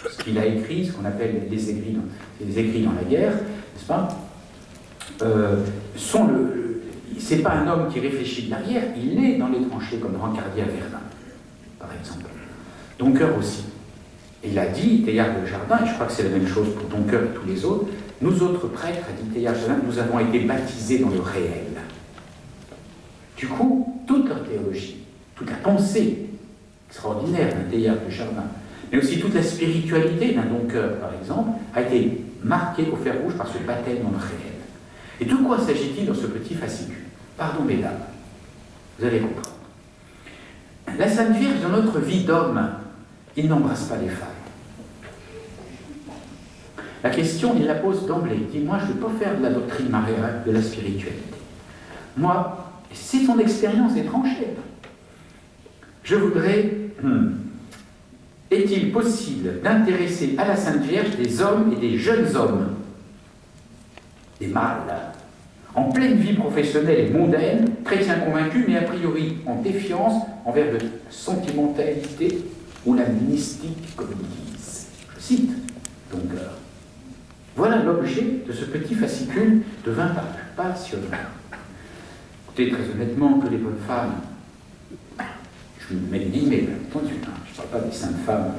Ce qu'il a écrit, ce qu'on appelle les écrits dans la guerre, n'est-ce pas, c'est pas un homme qui réfléchit de l'arrière, il est dans les tranchées comme Rancardier à Verdun, par exemple. Doncker aussi. Et il a dit, Teilhard de Chardin, et je crois que c'est la même chose pour Doncker et tous les autres, nous autres prêtres, a dit Teilhard de Chardin, nous avons été baptisés dans le réel. Du coup, toute leur théologie, toute la pensée extraordinaire d'un Teilhard de Chardin, mais aussi toute la spiritualité d'un Doncker, par exemple, a été marquée au fer rouge par ce baptême dans le réel. Et de quoi s'agit-il dans ce petit fascicule? Pardon, mesdames, vous allez comprendre. La Sainte Vierge, dans notre vie d'homme, il n'embrasse pas les femmes. La question, il la pose d'emblée. Il dit, moi, je ne veux pas faire de la doctrine mariale, de la spiritualité. Moi, c'est ton expérience des tranchées. Je voudrais... Est-il possible d'intéresser à la Sainte Vierge des hommes et des jeunes hommes, des mâles, en pleine vie professionnelle et mondaine, chrétiens convaincus, mais a priori en défiance envers la sentimentalité ou la mystique, comme ils disent. Je cite Doncker. Voilà l'objet de ce petit fascicule de 20 pages, passionnant. Écoutez, très honnêtement, que les bonnes femmes, je me mets des guillemets, bien entendu, hein, je ne parle pas des saintes femmes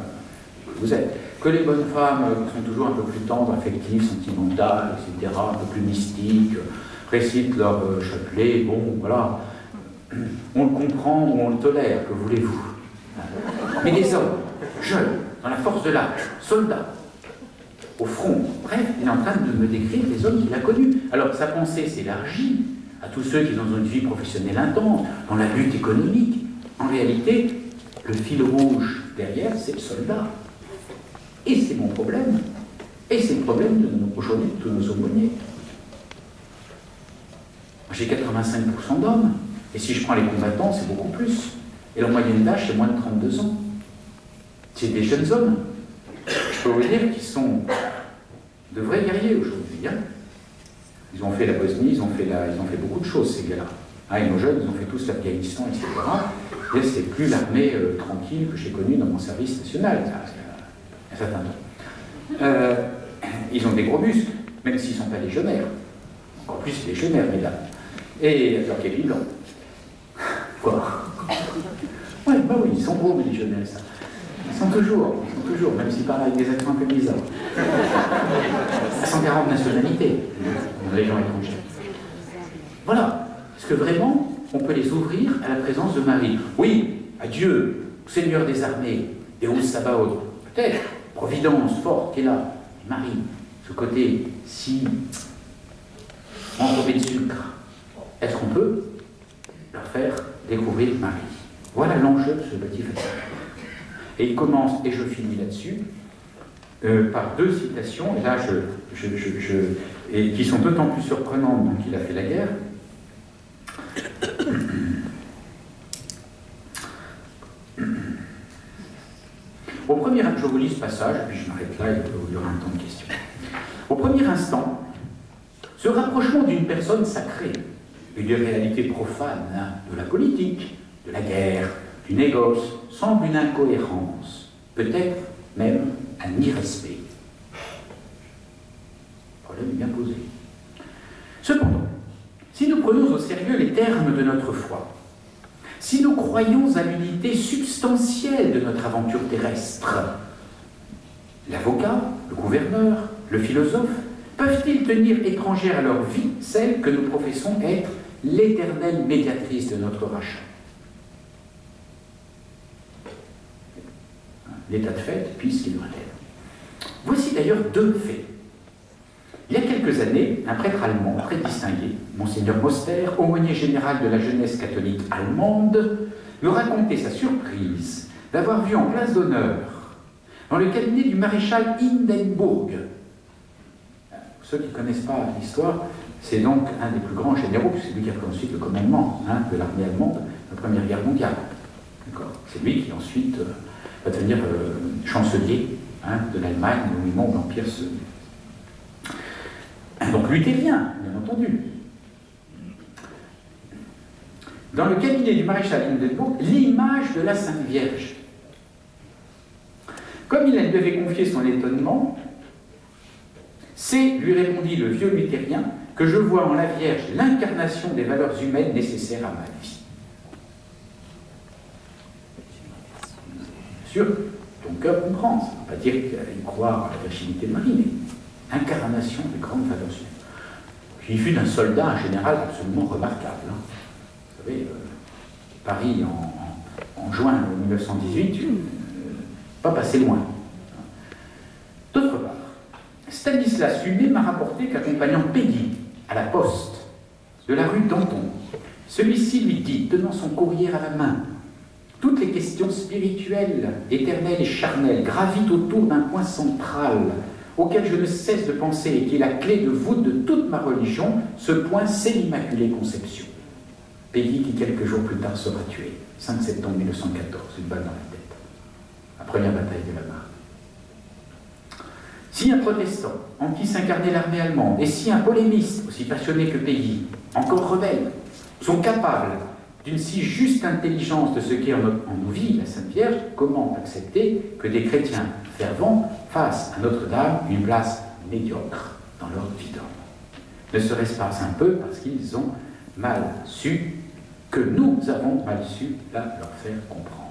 que vous êtes, que les bonnes femmes qui sont toujours un peu plus tendres, affectives, sentimentales, etc., un peu plus mystiques, récitent leur chapelet, bon, voilà, on le comprend ou on le tolère, que voulez-vous. Mais les hommes, jeunes, dans la force de l'âge, soldats, au front, bref, il est en train de me décrire les hommes qu'il a connus. Alors sa pensée s'élargit à tous ceux qui sont dans une vie professionnelle intense, dans la lutte économique. En réalité, le fil rouge derrière, c'est le soldat. Et c'est mon problème. Et c'est le problème aujourd'hui de tous nos aumôniers. J'ai 85% d'hommes. Et si je prends les combattants, c'est beaucoup plus. Et leur moyenne d'âge, c'est moins de 32 ans. C'est des jeunes hommes. Je peux vous dire qu'ils sont de vrais guerriers aujourd'hui. Hein. Ils ont fait la Bosnie, ils ont fait beaucoup de choses, ces gars-là. Ah, et nos jeunes, ils ont fait tous l'Afghanistan, etc. Et c'est plus l'armée tranquille que j'ai connue dans mon service national, ça, il y a un certain temps. Ils ont des gros muscles, même s'ils ne sont pas légionnaires. Encore plus légionnaires, mesdames. Et alors qu'il y a des blancs. Quoi? Ouais, bah oui, ils sont gros, les légionnaires, ça. Ils sont toujours, même s'ils parlent avec des accents un peu bizarres. 140 nationalités, les gens étrangers. Voilà. Est-ce que vraiment, on peut les ouvrir à la présence de Marie? Oui, à Dieu, au Seigneur des armées, Deus Sabaoth, peut-être, Providence forte qui est là. Et Marie, ce côté si enrobé de sucre, est-ce qu'on peut leur faire découvrir Marie? Voilà l'enjeu de ce petit fascicule. Et il commence, et je finis là-dessus, par deux citations, et là, et qui sont d'autant plus surprenantes, donc il a fait la guerre. Au premier, je vous lis ce passage, puis je m'arrête là, il y aura un temps de questions. Au premier instant, ce rapprochement d'une personne sacrée, une réalité profane, hein, de la politique, de la guerre, du négoce, semble une incohérence, peut-être même un irrespect. Le problème est bien posé. Cependant, si nous prenons au sérieux les termes de notre foi, si nous croyons à l'unité substantielle de notre aventure terrestre, L'avocat, le gouverneur, le philosophe, peuvent-ils tenir étrangère à leur vie celle que nous professons être l'éternelle médiatrice de notre rachat? L'état de fait, puisqu'il relève. Voici d'ailleurs deux faits. Il y a quelques années, un prêtre allemand très distingué, Monseigneur Moster, aumônier général de la jeunesse catholique allemande, nous racontait sa surprise d'avoir vu en place d'honneur, dans le cabinet du maréchal Hindenburg. Pour ceux qui ne connaissent pas l'histoire, c'est donc un des plus grands généraux, c'est lui qui a pris ensuite le commandement de l'armée allemande de la Première Guerre mondiale. C'est lui qui ensuite va devenir chancelier de l'Allemagne au moment où l'Empire se... Donc luthérien, bien entendu. Dans le cabinet du maréchal Hindenburg, l'image de la Sainte Vierge. Comme il devait confier son étonnement, c'est, lui répondit le vieux luthérien, que je vois en la Vierge l'incarnation des valeurs humaines nécessaires à ma vie. Bien sûr, ton cœur comprend, ça ne veut pas dire qu'il croit à la virginité de Marie, mais incarnation des grandes valeurs humaines. Il fut d'un soldat, un général absolument remarquable. Vous savez, Paris en juin 1918, pas passé loin. D'autre part, Stanislas Humet m'a rapporté qu'accompagnant Peggy à la poste de la rue Danton, celui-ci lui dit, tenant son courrier à la main, « Toutes les questions spirituelles, éternelles et charnelles gravitent autour d'un point central auquel je ne cesse de penser et qui est la clé de voûte de toute ma religion, ce point c'est l'Immaculée Conception. » Peggy qui quelques jours plus tard sera tué, 5 septembre 1914, une balle dans la tête. La première bataille de la Marne. Si un protestant, en qui s'incarnait l'armée allemande, et si un polémiste, aussi passionné que Peggy, encore rebelle, sont capables d'une si juste intelligence de ce qu'est en nous vit la Sainte Vierge, comment accepter que des chrétiens fervents fassent à Notre-Dame une place médiocre dans leur vie d'homme? Ne serait-ce pas un peu parce qu'ils ont mal su, que nous avons mal su, là, leur faire comprendre.